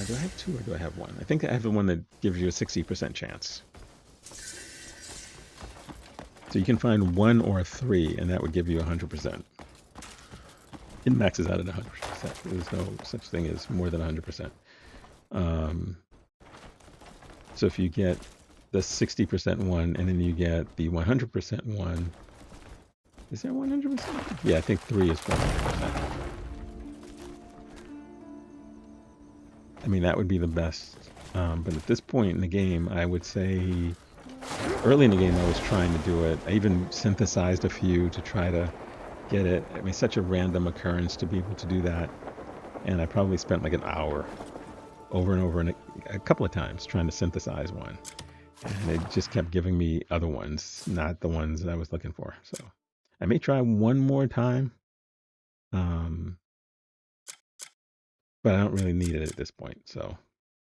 do I have 2 or do I have 1? I think I have the one that gives you a 60% chance. So you can find 1 or 3, and that would give you 100%. It maxes out at 100%. There's no such thing as more than 100%. So if you get the 60% one, and then you get the 100% one... Is that 100%? Yeah, I think 3 is 100%. I mean, that would be the best. But at this point in the game, I would say... Early in the game, I was trying to do it. I even synthesized a few to try to get it. I mean, such a random occurrence to be able to do that. And I probably spent like an hour over and over and a couple of times trying to synthesize one. And it just kept giving me other ones, not the ones that I was looking for. So... I may try one more time, but I don't really need it at this point, so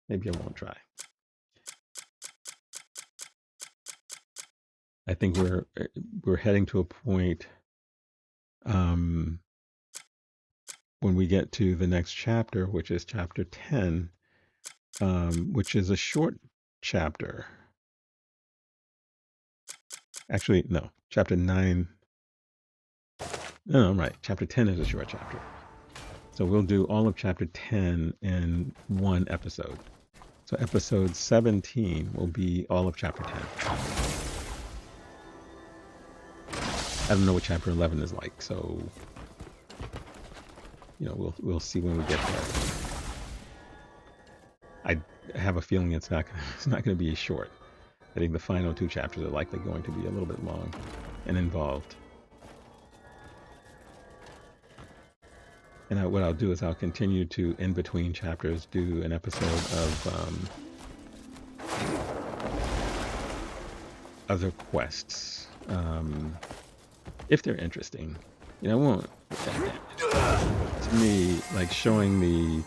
maybe I won't try. I think we're heading to a point when we get to the next chapter, which is chapter 10, which is a short chapter. Actually, no, chapter 9. No, I'm right. Chapter 10 is a short chapter. So we'll do all of chapter 10 in one episode. So episode 17 will be all of chapter 10. I don't know what chapter 11 is like, so you know, we'll see when we get there. I have a feeling it's not going to be short. I think the final 2 chapters are likely going to be a little bit long and involved. And what I'll do is I'll continue to, in between chapters, do an episode of other quests, if they're interesting. You know, I won't. To me, like showing me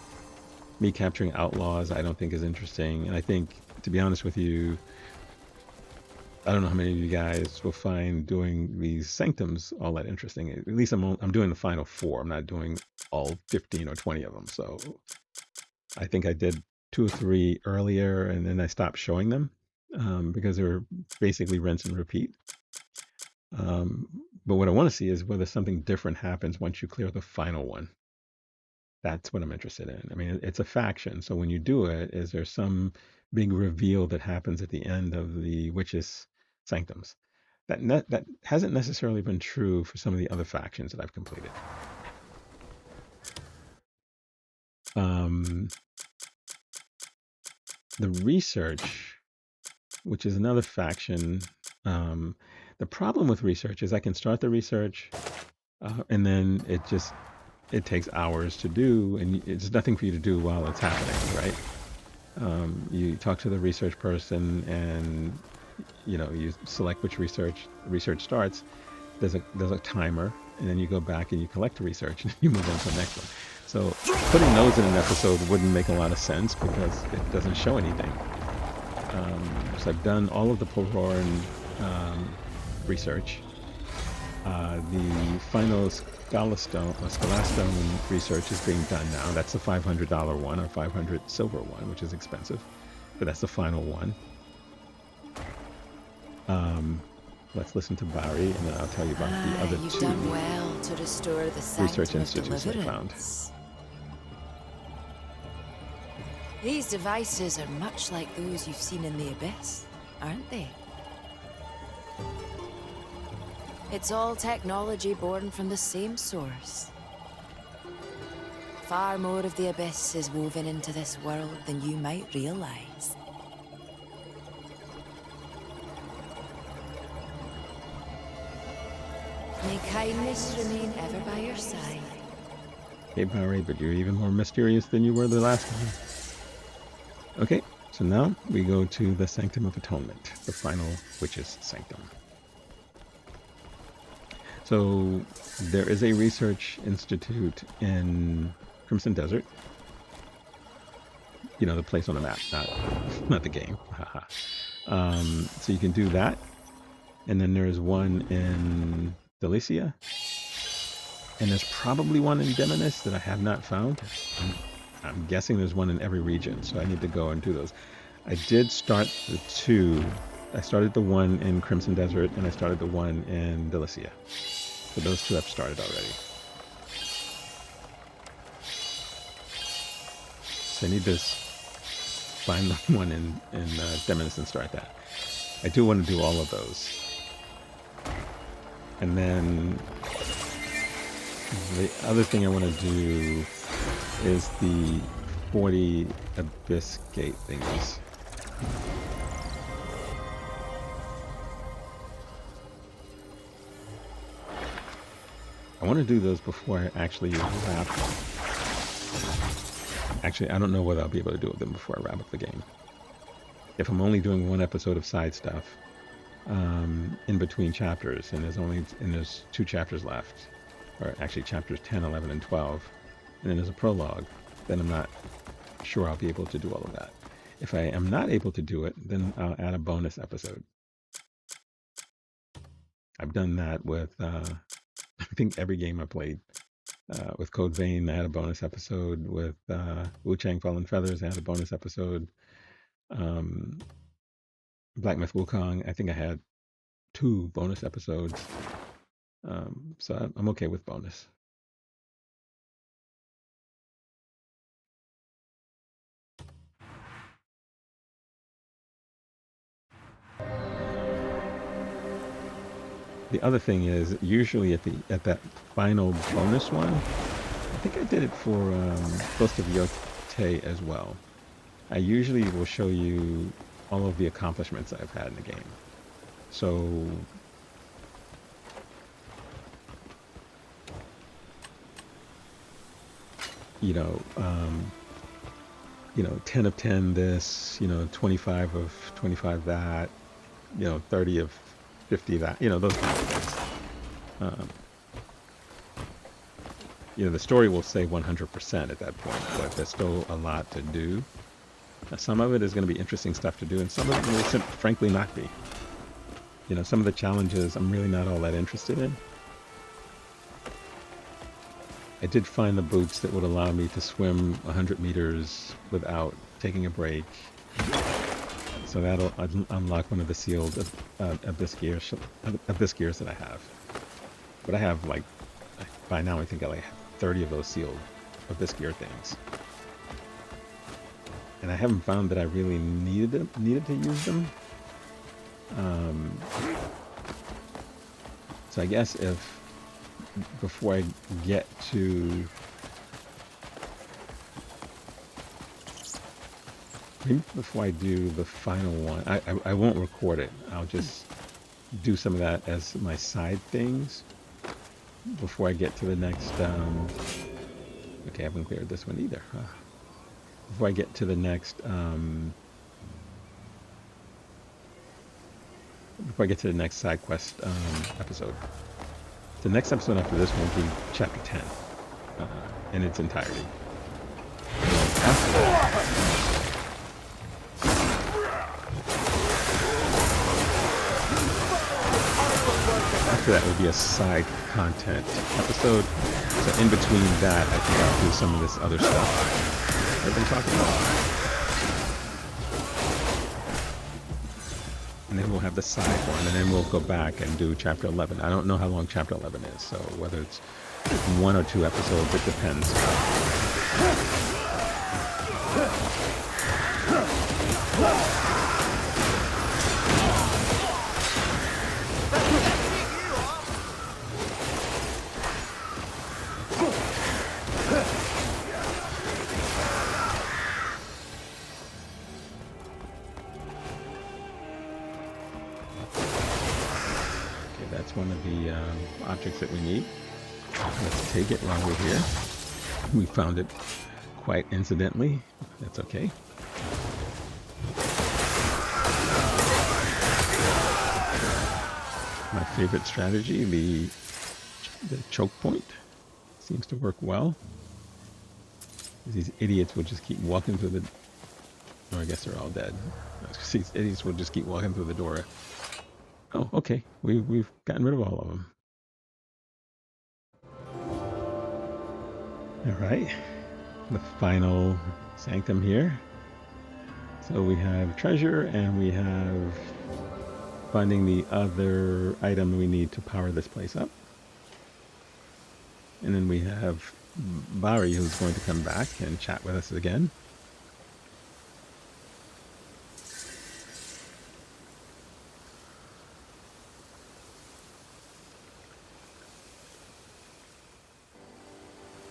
capturing outlaws, I don't think is interesting. And I think, to be honest with you, I don't know how many of you guys will find doing these Sanctums all that interesting. At least I'm doing the final 4. I'm not doing all 15 or 20 of them. So I think I did 2 or 3 earlier, and then I stopped showing them because they were basically rinse and repeat. But what I want to see is whether something different happens once you clear the final one. That's what I'm interested in. I mean, it's a faction. So when you do it, is there some big reveal that happens at the end of the Witch's Sanctums? That hasn't necessarily been true for some of the other factions that I've completed. The research which is another faction. The problem with research is I can start the research, and then it takes hours to do, and it's nothing for you to do while it's happening, right? You talk to the research person, and you select which research starts. There's a timer, and then you go back and you collect the research, and you move on to the next one. So putting those in an episode wouldn't make a lot of sense because it doesn't show anything. So I've done all of the Pororan research. The final Scalastone research is being done now. That's the $500 one, or 500 silver one, which is expensive, but that's the final one. Let's listen to Barry, and then I'll tell you about the other You've two done well to restore the research Sanctum of institutes I found. Deliverance. These devices are much like those you've seen in the Abyss, aren't they? It's all technology born from the same source. Far more of the Abyss is woven into this world than you might realize. May kindness remain ever by your side. Hey Barry, but you're even more mysterious than you were the last time. Okay, so now we go to the Sanctum of Atonement, the final Witch's Sanctum. So there is a research institute in Crimson Desert. You know, the place on the map, not the game. So you can do that. And then there's one in Delicia. And there's probably one in Demonis that I have not found. I'm guessing there's one in every region, so I need to go and do those. I did start the two. I started the one in Crimson Desert, and I started the one in Delicia. So those two I've started already. So I need to find the one in Demonis and start that. I do want to do all of those. And then the other thing I want to do is the 40 Abyss Gate thingies. I want to do those before I actually wrap. Actually, I don't know whether I'll be able to do them before I wrap up the game. If I'm only doing one episode of side stuff in between chapters, and there's 2 chapters left, or actually chapters 10, 11, and 12, and then there's a prologue, then I'm not sure I'll be able to do all of that. If I am not able to do it, then I'll add a bonus episode. I've done that with I think every game I played. With Code Vein, I had a bonus episode. With Wu-Chang Fallen Feathers, I had a bonus episode. Black Myth Wukong, I think I had 2 bonus episodes. So I'm okay with bonus. The other thing is, usually at that final bonus one, I think I did it for Ghost of Yote as well. I usually will show you all of the accomplishments I've had in the game. So you know, 10 of 10 this, 25 of 25 that, 30 of 50 that, those kind of things. The story will say 100% at that point, but there's still a lot to do. Now, some of it is going to be interesting stuff to do, and some of it will frankly not be. Some of the challenges I'm really not all that interested in. I did find the boots that would allow me to swim 100 meters without taking a break. So that'll unlock one of the sealed abyss gears that I have. But I have, by now I think I have 30 of those sealed abyss gear things. And I haven't found that I really needed to use them. So I guess before I get to maybe before I do the final one, I won't record it. I'll just do some of that as my side things before I get to the next. Okay, I haven't cleared this one either. Before I get to the next. Before I get to the next side quest episode. The next episode after this one will be chapter 10 in its entirety. After that would be a side content episode. So in between that, I think I'll do some of this other stuff I've been talking about. And then we'll have the side one, and then we'll go back and do chapter 11. I don't know how long chapter 11 is, so whether it's 1 or 2 episodes, it depends. One of the objects that we need. Let's take it while we're here. We found it quite incidentally. That's okay. My favorite strategy, the choke point, seems to work well. These idiots will just keep walking through the... Oh, I guess they're all dead. These idiots will just keep walking through the door. Oh, okay. We've gotten rid of all of them. All right. The final sanctum here. So we have treasure, and we have finding the other item we need to power this place up. And then we have Bari, who's going to come back and chat with us again.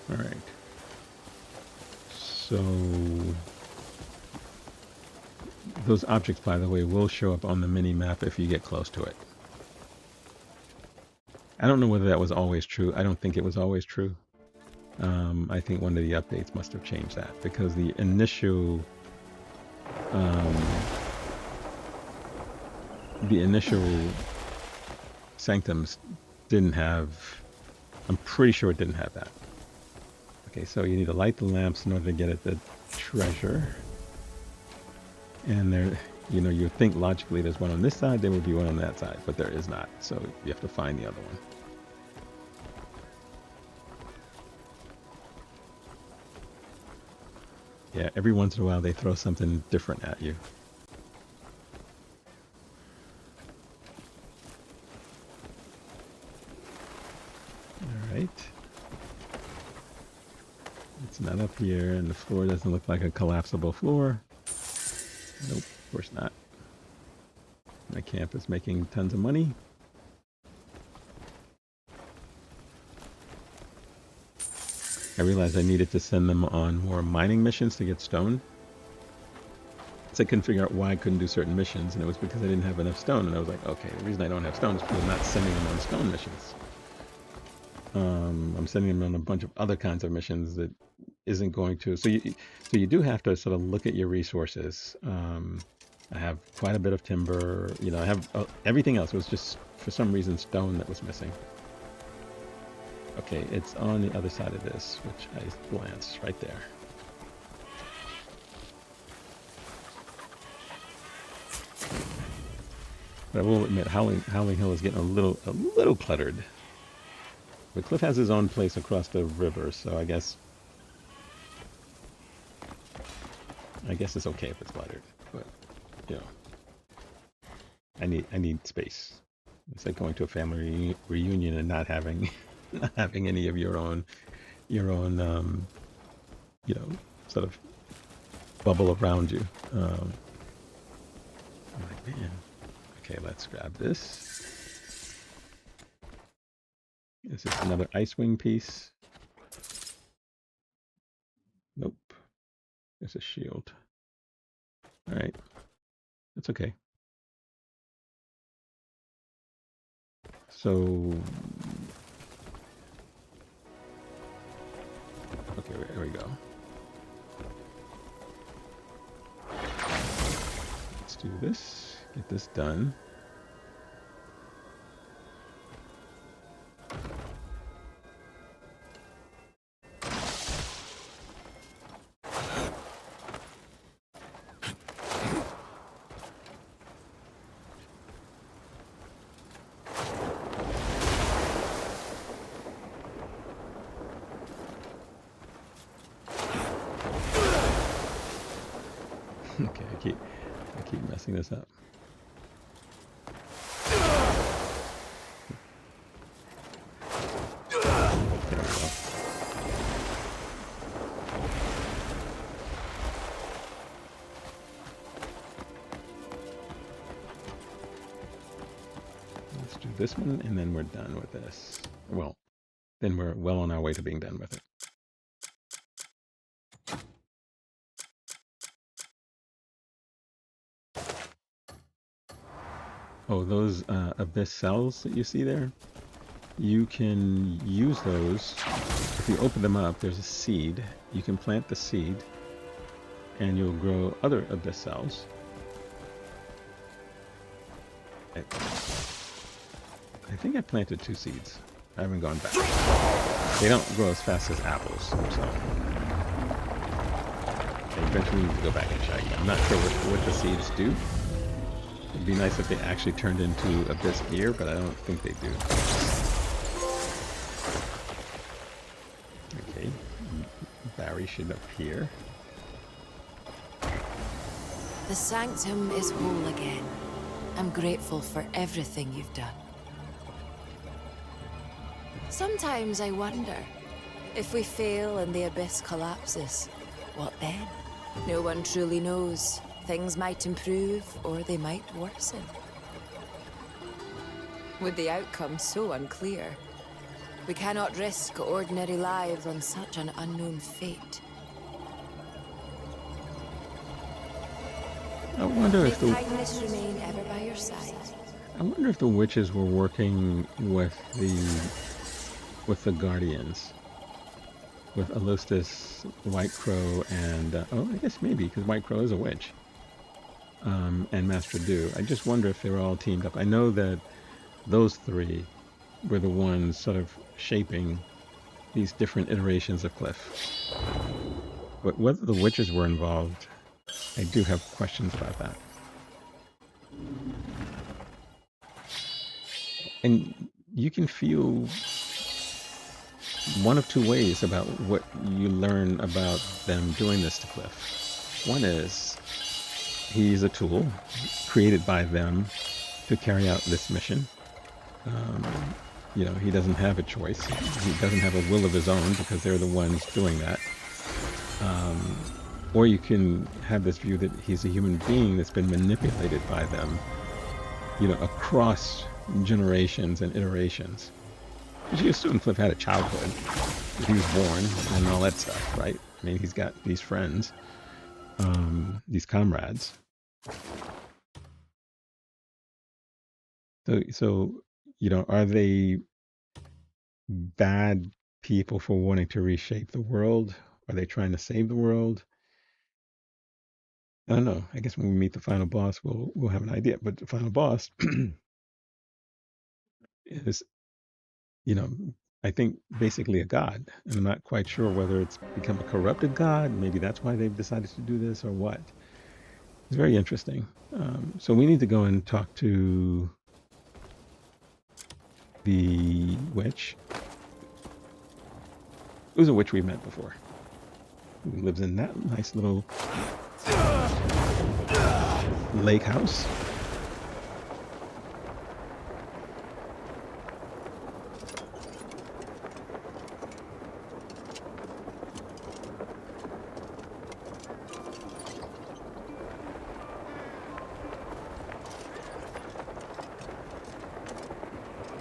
All right. So those objects, by the way, will show up on the mini map if you get close to it. I don't know whether that was always true. I don't think it was always true. I think one of the updates must have changed that, because the initial Sanctums didn't have. I'm pretty sure it didn't have that. Okay, so you need to light the lamps in order to get at the treasure. And there, you think logically there's one on this side, there would be one on that side, but there is not. So you have to find the other one. Yeah, every once in a while they throw something different at you. All right. It's not up here, and the floor doesn't look like a collapsible floor. Nope, of course not. My camp is making tons of money. I realized I needed to send them on more mining missions to get stone. So I couldn't figure out why I couldn't do certain missions, and it was because I didn't have enough stone. And I was like, okay, the reason I don't have stone is because I'm not sending them on stone missions. I'm sending them on a bunch of other kinds of missions that isn't going to. So you do have to sort of look at your resources. I have quite a bit of timber. I have everything else. It was just for some reason stone that was missing. Okay, it's on the other side of this, which I glanced right there. But I will admit, Howling Hill is getting a little cluttered. But Kliff has his own place across the river, so I guess it's okay if it's cluttered. But I need space. It's like going to a family reunion and not having any of your own sort of bubble around you. I'm like, man. Okay, let's grab this. Is this another Icewing piece? Nope. There's a shield. All right. That's okay. So, okay, there we go. Let's do this. Get this done. Okay, I keep messing this up. There we go. Let's do this one, and then we're done with this. Well, then we're well on our way to being done with it. Oh, those abyss cells that you see there, you can use those. If you open them up, there's a seed. You can plant the seed, and you'll grow other abyss cells. I think I planted 2 seeds. I haven't gone back. They don't grow as fast as apples, so I eventually need to go back and check. I'm not sure what the seeds do. It'd be nice if they actually turned into abyss gear, but I don't think they do. Okay, Barry should appear. The Sanctum is whole again. I'm grateful for everything you've done. Sometimes I wonder, if we fail and the abyss collapses, what then? No one truly knows. Things might improve, or they might worsen. With the outcome so unclear, we cannot risk ordinary lives on such an unknown fate. I wonder if May kindness remain ever by your side. I wonder if the witches were working with the Guardians, with Alustus, White Crow, and oh, I guess maybe because White Crow is a witch. And Master Do. I just wonder if they were all teamed up. I know that those 3 were the ones sort of shaping these different iterations of Kliff. But whether the witches were involved, I do have questions about that. And you can feel one of 2 ways about what you learn about them doing this to Kliff. One is he's a tool created by them to carry out this mission. You know, he doesn't have a choice. He doesn't have a will of his own because they're the ones doing that. Or you can have this view that he's a human being that's been manipulated by them, you know, across generations and iterations. Because you assume Kliff had a childhood. He was born and all that stuff, right? I mean, he's got these friends, these comrades. So, you know, are they bad people for wanting to reshape the world? Are they trying to save the world? I don't know. I guess when we meet the final boss, we'll have an idea. But the final boss is, you know, I think basically a god. And I'm not quite sure whether it's become a corrupted god. Maybe that's why they've decided to do this or what. It's very interesting. So we need to go and talk to the witch. It was a witch we've met before. Who lives in that nice little lake house.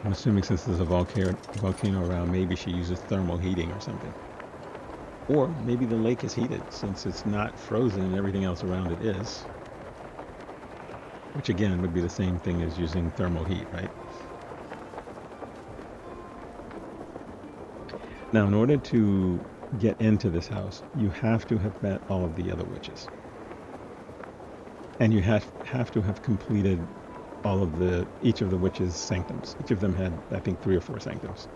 I'm assuming since there's a volcano around, maybe she uses thermal heating or something. Or maybe the lake is heated since it's not frozen and everything else around it is. which again would be the same thing as using thermal heat, right? Now, in order to get into this house, you have to have met all of the other witches. And you have to have completed each of the witches' sanctums. Each of them had, I think, 3 or 4 sanctums.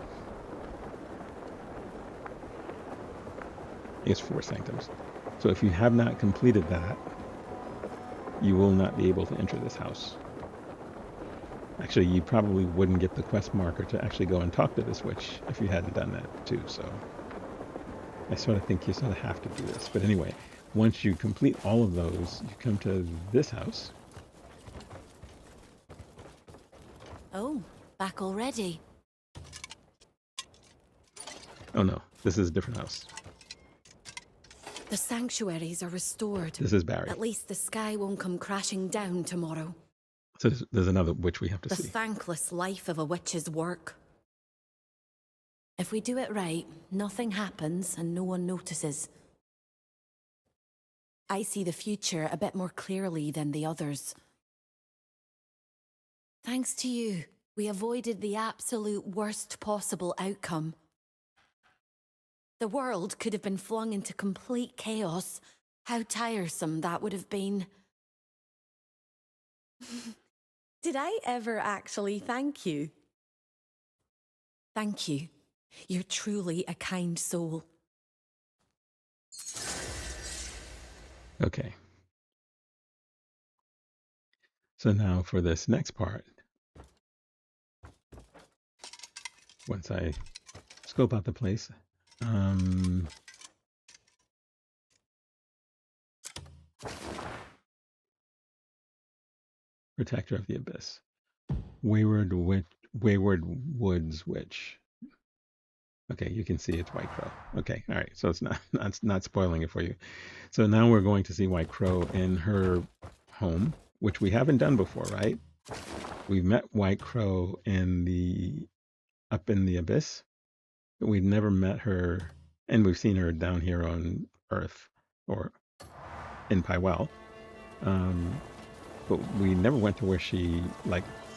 It's 4 sanctums. So if you have not completed that, you will not be able to enter this house. Actually, you probably wouldn't get the quest marker to actually go and talk to this witch if you hadn't done that too. So I sort of think you sort of have to do this. But anyway, once you complete all of those, you come to this house. Oh, back already. Oh no, this is a different house. The sanctuaries are restored. This is Barry. At least the sky won't come crashing down tomorrow. So there's another witch we have to The see. thankless life of a witch's work. If we do it right, nothing happens and no one notices. I see the future a bit more clearly than the others. Thanks to you, we avoided the absolute worst possible outcome. The world could have been flung into complete chaos. How tiresome that would have been. Did I ever actually thank you? Thank you. You're truly a kind soul. Okay. So now for this next part, once I scope out the place, Protector of the Abyss, Wayward Woods Witch. Okay, you can see it's White Crow. Okay, all right, so it's not spoiling it for you. So now we're going to see White Crow in her home, which we haven't done before, right? We've met White Crow up in the Abyss, but we've never met her, and we've seen her down here on Earth or in Pywell. But we never went to where she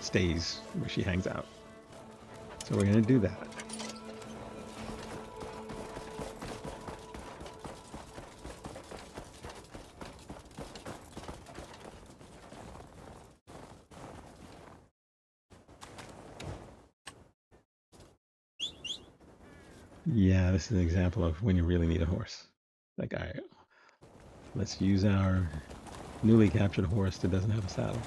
stays, where she hangs out. So we're gonna do that. Yeah, this is an example of when you really need a horse. Like, all right, let's use our newly captured horse that doesn't have a saddle.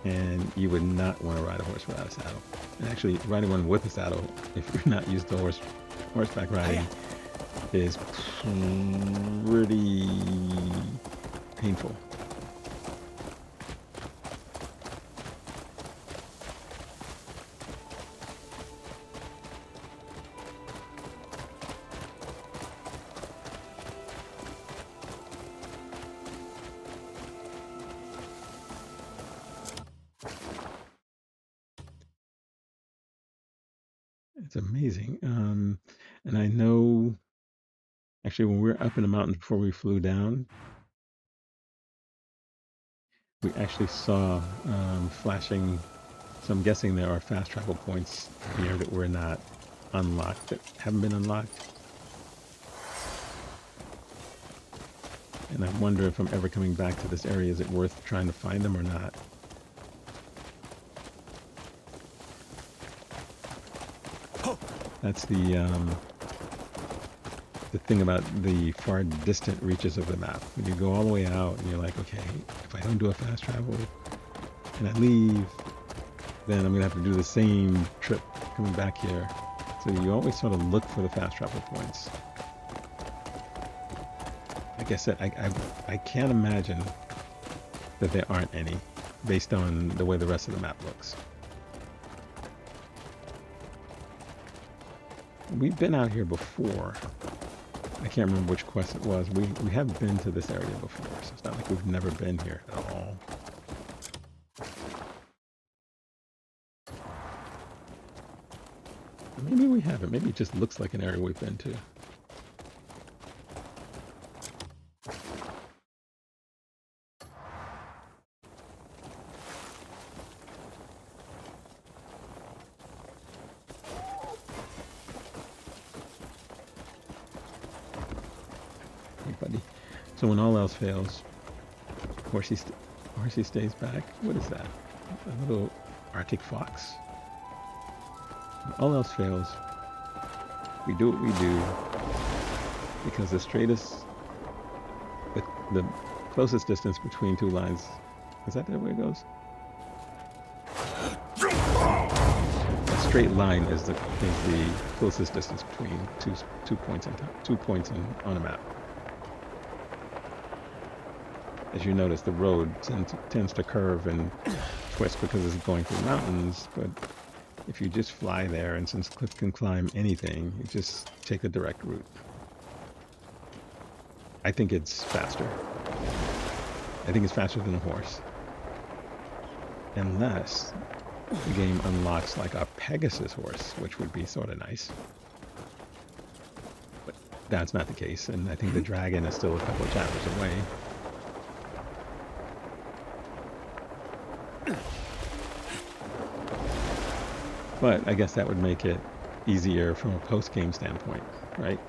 And you would not want to ride a horse without a saddle. And actually, riding one with a saddle, if you're not used to horseback riding, is pretty painful. It's amazing. And I know, actually, when we were up in the mountains before we flew down, we actually saw flashing, so I'm guessing there are fast travel points here that were not unlocked, that haven't been unlocked. And I wonder if I'm ever coming back to this area, is it worth trying to find them or not? That's the thing about the far distant reaches of the map. When you go all the way out and you're like, okay, if I don't do a fast travel and I leave, then I'm gonna have to do the same trip coming back here. So you always sort of look for the fast travel points. Like I said, I can't imagine that there aren't any based on the way the rest of the map looks. We've been out here before. I can't remember which quest it was. We have been to this area before, so it's not like we've never been here at all. Maybe we haven't. Maybe it just looks like an area we've been to. buddy. So when all else fails, horsey stays back. What is that? A little Arctic fox? When all else fails, we do what we do because the straightest, the closest distance between two lines. Is that the way it goes? A straight line is the closest distance between two points on a map. As you notice, the road tends to curve and twist because it's going through mountains, but if you just fly there, and since Kliff can climb anything, you just take a direct route. I think it's faster. I think it's faster than a horse. Unless the game unlocks like a Pegasus horse, which would be sort of nice. But that's not the case, and I think the dragon is still a couple of chapters away. But I guess that would make it easier from a post-game standpoint, right?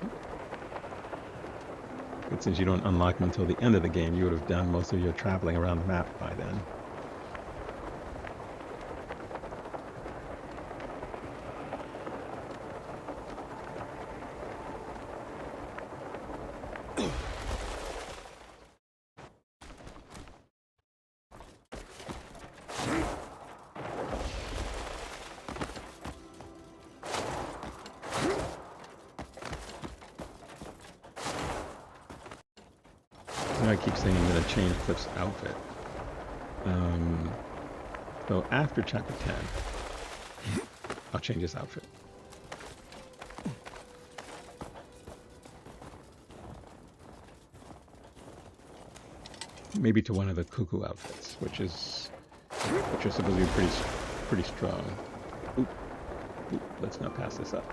But since you don't unlock them until the end of the game, you would have done most of your traveling around the map by then. I keep saying I'm going to change Kliff's outfit. So after chapter 10, I'll change his outfit. Maybe to one of the cuckoo outfits, which are supposed to be pretty strong. Oop, let's not pass this up.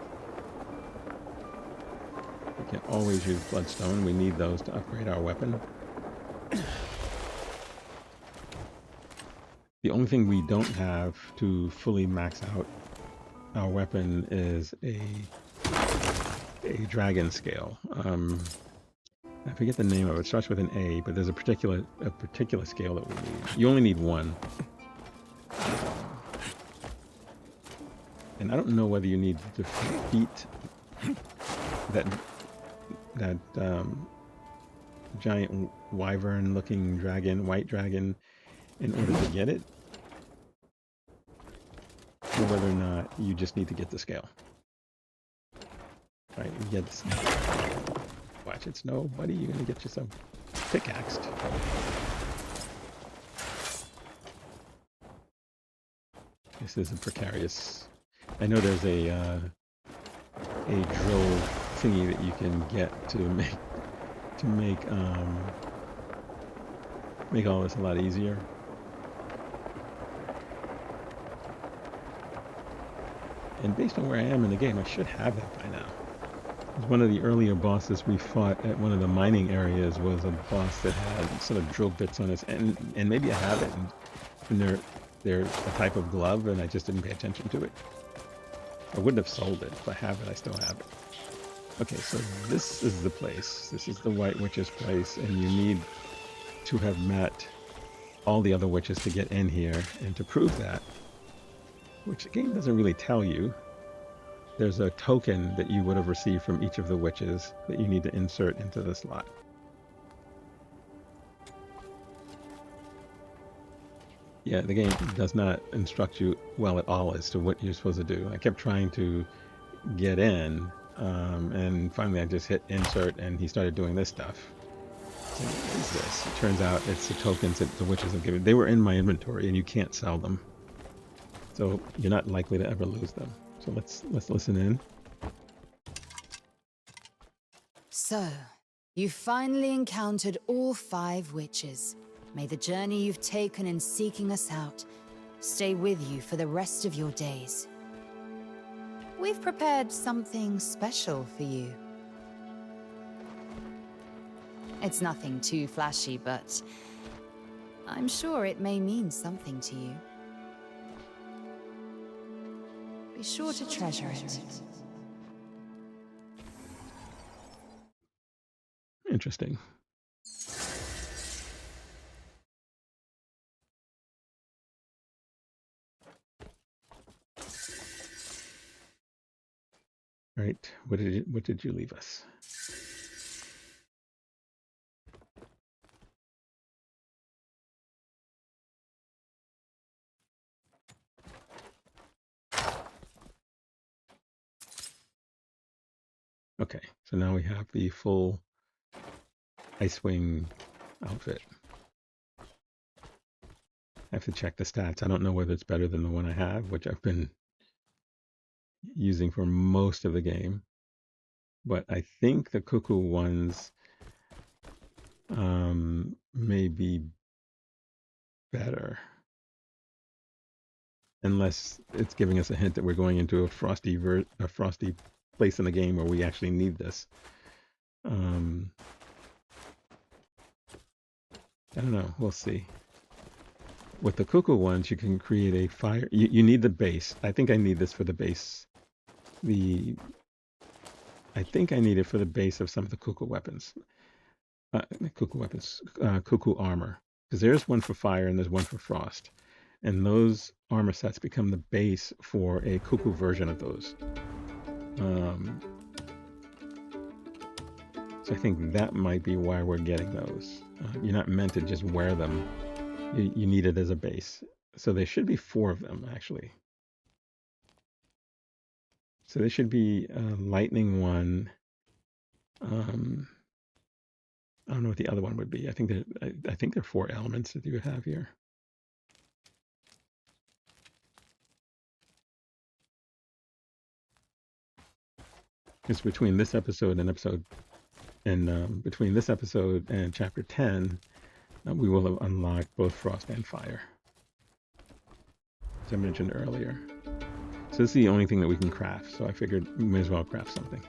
We can always use bloodstone. We need those to upgrade our weapon. The only thing we don't have to fully max out our weapon is a dragon scale. I forget the name of it. It starts with an A, but there's a particular scale that we need. You only need one. And I don't know whether you need to defeat that giant wyvern-looking dragon, white dragon, in order to get it, or whether or not you just need to get the scale. All right, you get the scale. Watch it snow, buddy. You're gonna get yourself pickaxed. This is a precarious. I know there's a drill thingy that you can get to make all this a lot easier. And based on where I am in the game, I should have that by now. One of the earlier bosses we fought at one of the mining areas was a boss that had sort of drill bits on his end, and maybe I have it, and they're a type of glove, and I just didn't pay attention to it. I wouldn't have sold it. If I have it, I still have it. Okay, so this is the place. This is the White Witch's place, and you need to have met all the other witches to get in here, and to prove that, which the game doesn't really tell you, there's a token that you would have received from each of the witches that you need to insert into the slot. Yeah, the game does not instruct you well at all as to what you're supposed to do. I kept trying to get in, and finally I just hit insert, and he started doing this stuff. So what is this? It turns out it's the tokens that the witches have given. They were in my inventory, and you can't sell them. So you're not likely to ever lose them. So let's listen in. So, you finally encountered all 5 witches. May the journey you've taken in seeking us out stay with you for the rest of your days. We've prepared something special for you. It's nothing too flashy, but I'm sure it may mean something to you. Be sure to treasure it. interesting. Right, what did you leave us? Okay, so now we have the full Icewing outfit. I have to check the stats. I don't know whether it's better than the one I have, which I've been using for most of the game. But I think the cuckoo ones may be better. Unless it's giving us a hint that we're going into a frosty place in the game where we actually need this. I don't know. We'll see. With the cuckoo ones, you can create a fire. You need the base. I think I need this for the base. I think I need it for the base of some of the cuckoo weapons. Cuckoo armor. Because there's one for fire and there's one for frost. And those armor sets become the base for a cuckoo version of those. So I think that might be why we're getting those. You're not meant to just wear them. You need it as a base. So there should be 4 of them, actually. So there should be a lightning one. I don't know what the other one would be. I think there are 4 elements that you would have here. It's between this episode and between this episode and chapter 10, we will have unlocked both frost and fire, as I mentioned earlier. So this is the only thing that we can craft. So I figured we may as well craft something.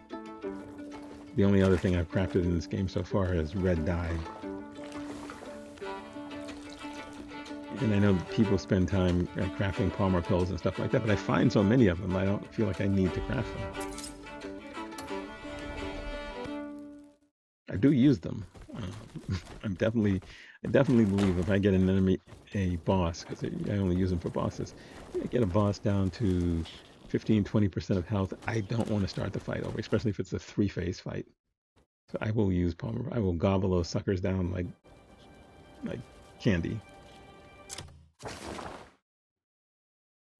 The only other thing I've crafted in this game so far is red dye. And I know people spend time crafting palmer pills and stuff like that, but I find so many of them, I don't feel like I need to craft them. I do use them. I definitely believe if I get an enemy, a boss, because I only use them for bosses, I get a boss down to 15-20% of health, I don't want to start the fight over, especially if it's a 3-phase fight. So I will use palmer. I will gobble those suckers down like candy.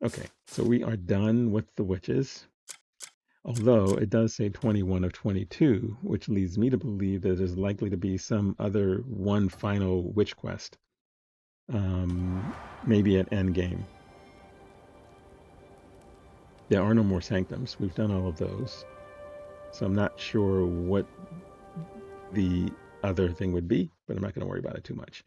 Okay, so we are done with the witches. Although it does say 21 of 22, which leads me to believe that there's likely to be some other one final witch quest. Maybe at endgame. There are no more sanctums. We've done all of those. So I'm not sure what the other thing would be, but I'm not going to worry about it too much.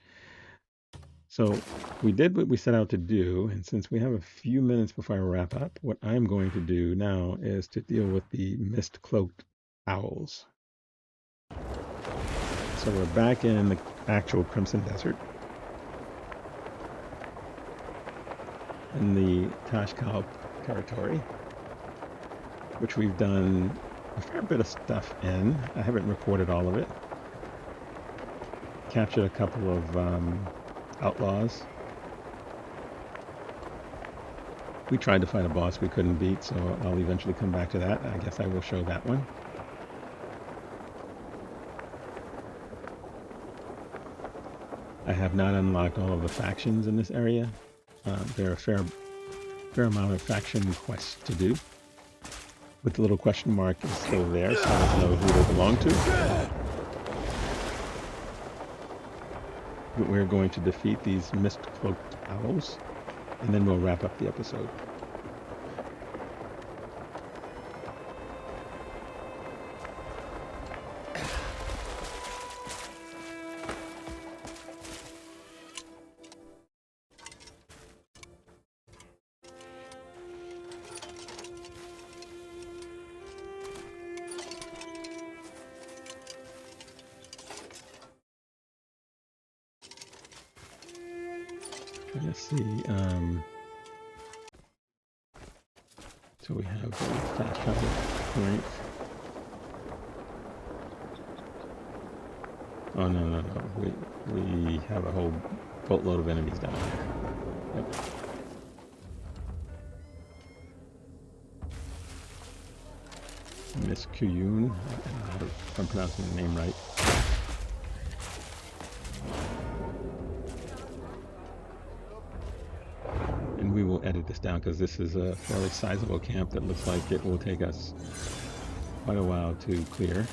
So we did what we set out to do, and since we have a few minutes before I wrap up, what I'm going to do now is to deal with the mist-cloaked owls. So we're back in the actual Crimson Desert, in the Tashkal territory, which we've done a fair bit of stuff in. I haven't recorded all of it. Captured a couple of outlaws. We tried to fight a boss we couldn't beat, so I'll eventually come back to that. I guess I will show that one. I have not unlocked all of the factions in this area. There are a fair amount of faction quests to do. But the little question mark is still there, so I don't know who they belong to. But we're going to defeat these mist-cloaked owls, and then we'll wrap up the episode. Let's see. So we have the fast travel point. Oh, no, no, no. We have a whole boatload of enemies down here. Yep. Miss Kuyun. I don't know if I'm pronouncing the name right. And we will edit this down because this is a fairly sizable camp that looks like it will take us quite a while to clear.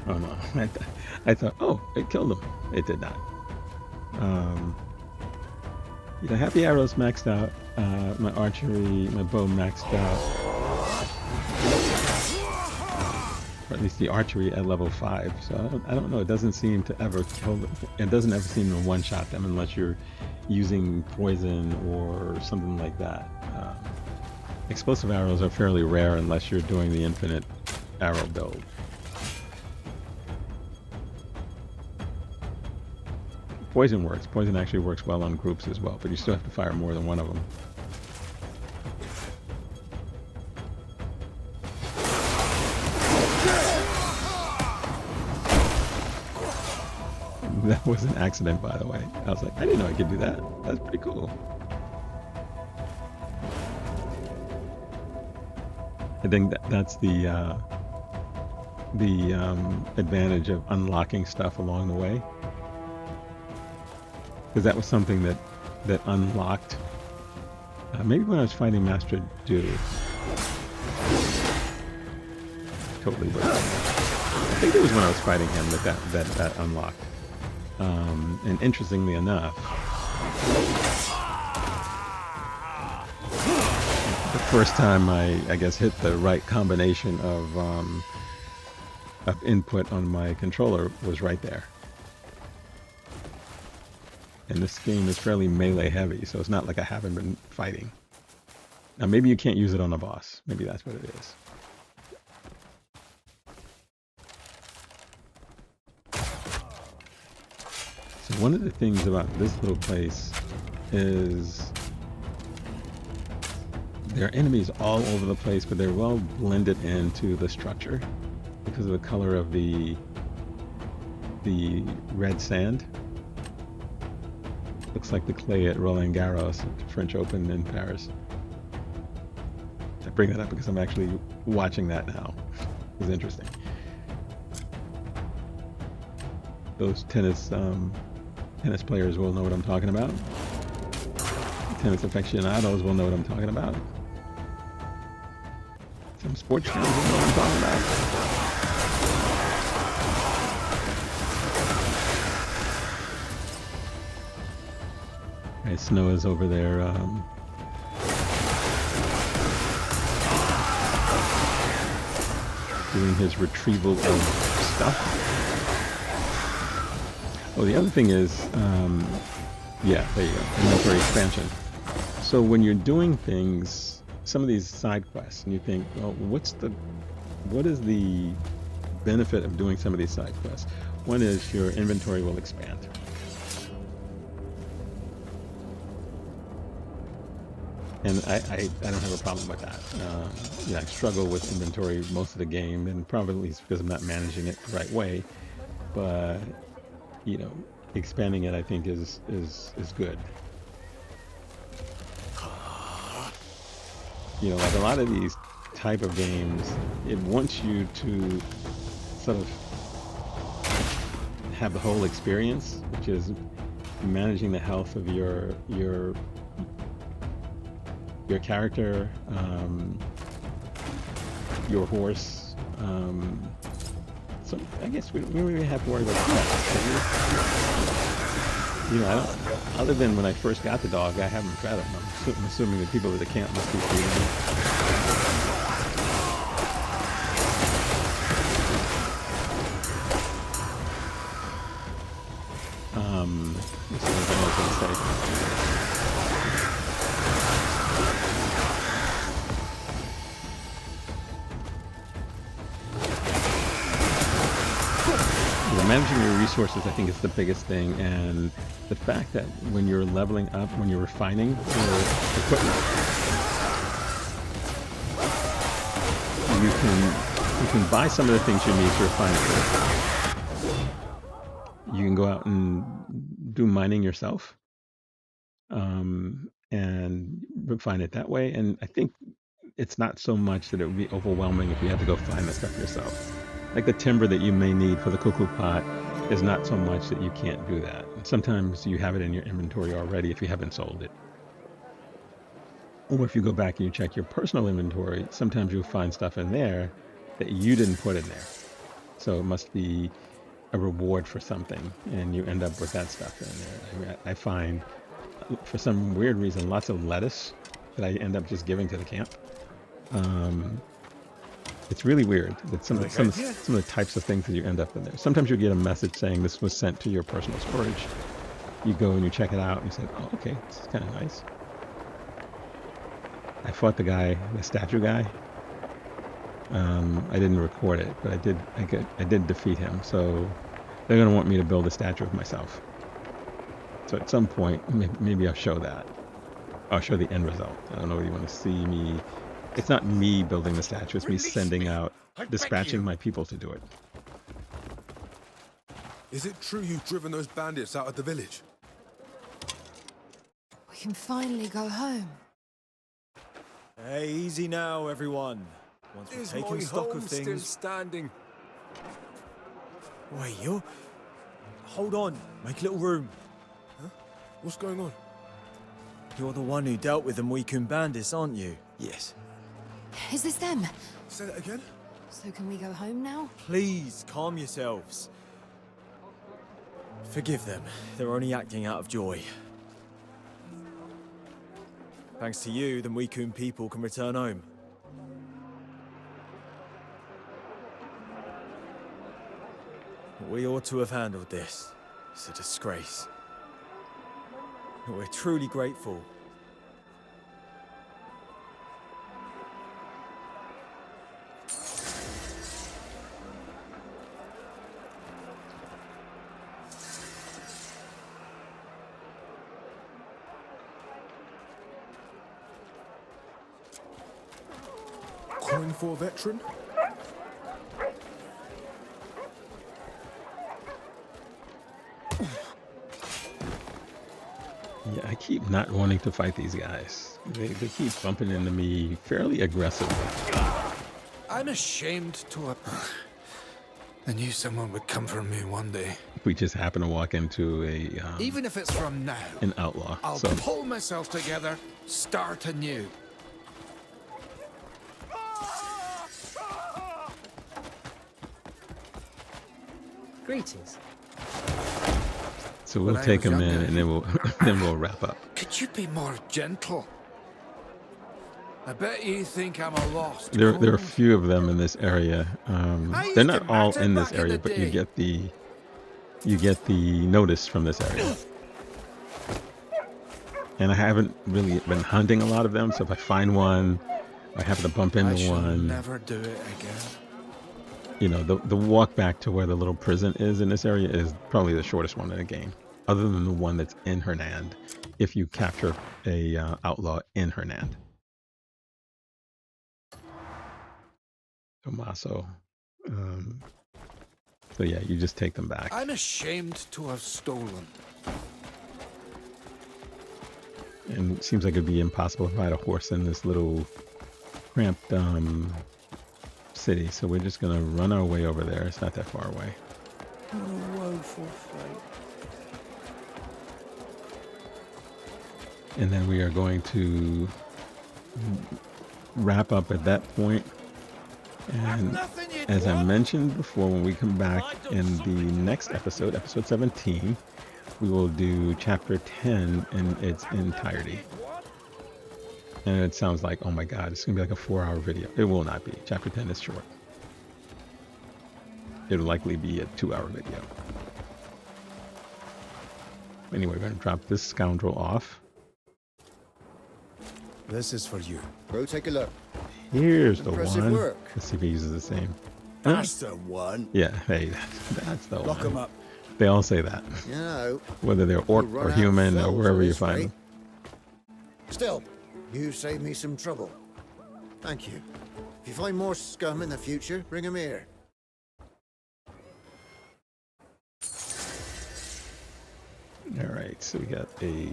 Oh no, I thought, oh, it killed him. It did not. You know, happy arrows maxed out. My archery, my bow maxed out. Or at least the archery at level 5. So I don't know. It doesn't seem to ever kill them. It doesn't ever seem to one-shot them unless you're using poison or something like that. Explosive arrows are fairly rare unless you're doing the infinite arrow build. Poison works. Poison actually works well on groups as well, but you still have to fire more than one of them. That was an accident, by the way. I was like, I didn't know I could do that. That's pretty cool. I think that's the advantage of unlocking stuff along the way. Because that was something that unlocked, maybe when I was fighting Master Do. Totally was. I think it was when I was fighting him that unlocked. And interestingly enough, the first time I guess hit the right combination of input on my controller was right there. And this game is fairly melee heavy, so it's not like I haven't been fighting. Now maybe you can't use it on a boss. Maybe that's what it is. So one of the things about this little place is there are enemies all over the place, but they're well blended into the structure because of the color of the red sand. Looks like the clay at Roland Garros at the French Open in Paris. I bring that up because I'm actually watching that now. It's interesting. Those tennis players will know what I'm talking about. Tennis aficionados will know what I'm talking about. Some sports fans will know what I'm talking about. Snow is over there doing his retrieval of stuff. Oh, the other thing is, yeah, there you go, inventory expansion. So when you're doing things, some of these side quests, and you think, well, what is the benefit of doing some of these side quests? One is your inventory will expand. And I don't have a problem with that. Yeah, I struggle with inventory most of the game, and probably it's because I'm not managing it the right way. But you know, expanding it, I think, is good. You know, like a lot of these type of games, it wants you to sort of have the whole experience, which is managing the health of your character, your horse. So I guess we don't really have to worry about that. You know, I don't, other than when I first got the dog, I haven't fed him. I'm assuming the people at the camp must be feeding him. Let's see what I was going to say. the managing your resources, I think, is the biggest thing, and the fact that when you're leveling up, when you're refining your equipment, you can buy some of the things you need to refine it. You can go out and do mining yourself, and refine it that way. And I think it's not so much that it would be overwhelming if you had to go find the stuff yourself. Like the timber that you may need for the cuckoo pot is not so much that you can't do that. Sometimes you have it in your inventory already if you haven't sold it. Or if you go back and you check your personal inventory, sometimes you'll find stuff in there that you didn't put in there. So it must be a reward for something, and you end up with that stuff in there. I find, for some weird reason, lots of lettuce that I end up just giving to the camp. It's really weird that some of the types of things that you end up in there. Sometimes you get a message saying this was sent to your personal storage. You go and you check it out and you say, oh, okay, this is kind of nice. I fought the guy, the statue guy. I didn't record it, but I did defeat him. So they're going to want me to build a statue of myself. So at some point, maybe I'll show that. I'll show the end result. I don't know whether you want to see me. It's not me building the statue, it's me sending out, dispatching my people to do it. Is it true you've driven those bandits out of the village? We can finally go home. Hey, easy now, everyone. Once we've taken stock of things. Still standing? Wait, you're... Hold on. Make a little room. Huh? What's going on? You're the one who dealt with the Muikun bandits, aren't you? Yes. Is this them? Say that again? So can we go home now? Please, calm yourselves. Forgive them. They're only acting out of joy. Thanks to you, the Muikun people can return home. We ought to have handled this. It's a disgrace. But we're truly grateful. Calling for a veteran? Yeah, I keep not wanting to fight these guys. They keep bumping into me fairly aggressively. I'm ashamed to have... I knew someone would come for me one day. We just happen to walk into a... Even if it's from now, an outlaw. I'll pull myself together, start anew. Greetings. So we'll take them in, and then we'll wrap up. Could you be more gentle? I bet you think I'm a lost. There are a few of them in this area. They're not all in this area, but you get the notice from this area. And I haven't really been hunting a lot of them, so if I find one, I happen to bump into one. Never do it again. You know, the walk back to where the little prison is in this area is probably the shortest one in the game, other than the one that's in Hernand, if you capture a outlaw in Hernand. Tommaso. So yeah, you just take them back. I'm ashamed to have stolen. And it seems like it'd be impossible to ride a horse in this little cramped city, so we're just gonna run our way over there. It's not that far away. Oh, woeful fate. And then we are going to wrap up at that point. And as I mentioned before, when we come back in the next episode, episode 17, we will do chapter 10 in its entirety. And it sounds like, oh my god, it's gonna be like a 4-hour video. It will not be. Chapter 10 is short. It'll likely be a 2-hour video. Anyway, we're gonna drop this scoundrel off. This is for you. Go take a look. Here's the Impressive one. work. Let's see if he uses the same. That's the one. Yeah, hey, that's the Lock one. 'em up. They all say that. You know, Whether they're orc we'll run or out of human or fells wherever at you this find rate. them. Still, you saved me some trouble. Thank you. If you find more scum in the future, bring 'em here. All right, so we got a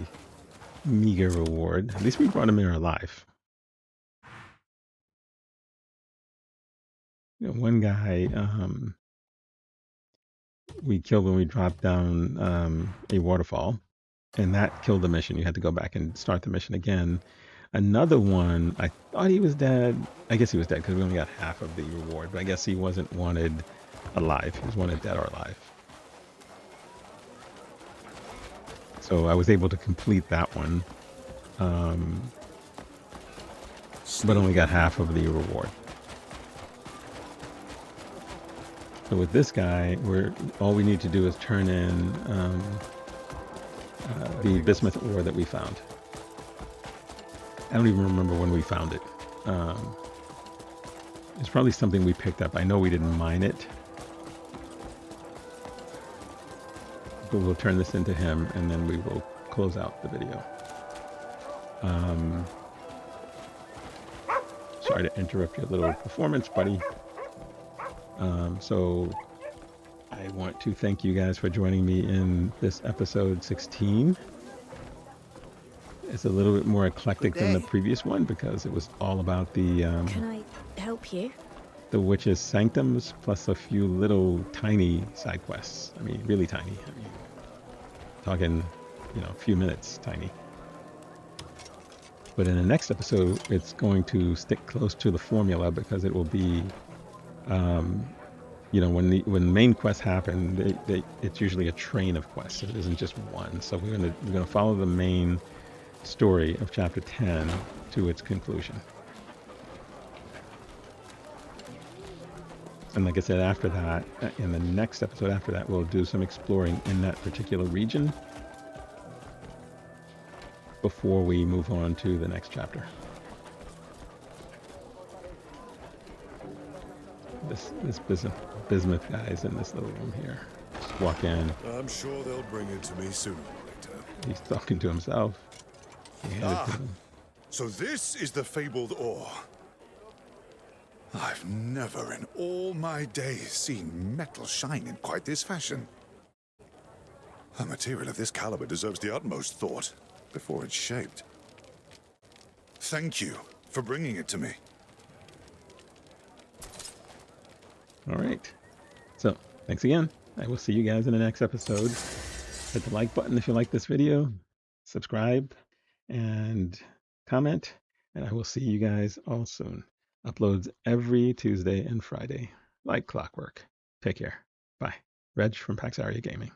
meager reward. At least we brought him here alive. You know, one guy we killed when we dropped down a waterfall, and that killed the mission. You had to go back and start the mission again. Another one, I thought he was dead. I guess he was dead because we only got half of the reward, but I guess he wasn't wanted alive. He was wanted dead or alive. So I was able to complete that one, but only got half of the reward. So with this guy, all we need to do is turn in the bismuth ore that we found. I don't even remember when we found it. It's probably something we picked up. I know we didn't mine it. But we'll turn this into him, and then we will close out the video. Sorry to interrupt your little performance, buddy. So I want to thank you guys for joining me in this episode 16. It's a little bit more eclectic than the previous one because it was all about the Can I help you? the witch's sanctums plus a few little tiny side quests. I mean, really tiny. I mean, talking, you know, a few minutes tiny. But in the next episode, it's going to stick close to the formula because it will be, you know, when the main quests happen, it's usually a train of quests. It isn't just one. So we're gonna follow the main story of chapter 10 to its conclusion. And like I said, after that, in the next episode after that, we'll do some exploring in that particular region before we move on to the next chapter. This bismuth guy's in this little room here. Just walk in. I'm sure they'll bring it to me sooner or later. He's talking to himself. So this is the fabled ore. I've never in all my days seen metal shine in quite this fashion. A material of this caliber deserves the utmost thought before it's shaped. Thank you for bringing it to me. All right. So, thanks again. I will see you guys in the next episode. Hit the like button if you like this video. Subscribe and comment. And I will see you guys all soon. Uploads every Tuesday and Friday, like clockwork. Take care. Bye. Reg from PaxAriaGaming.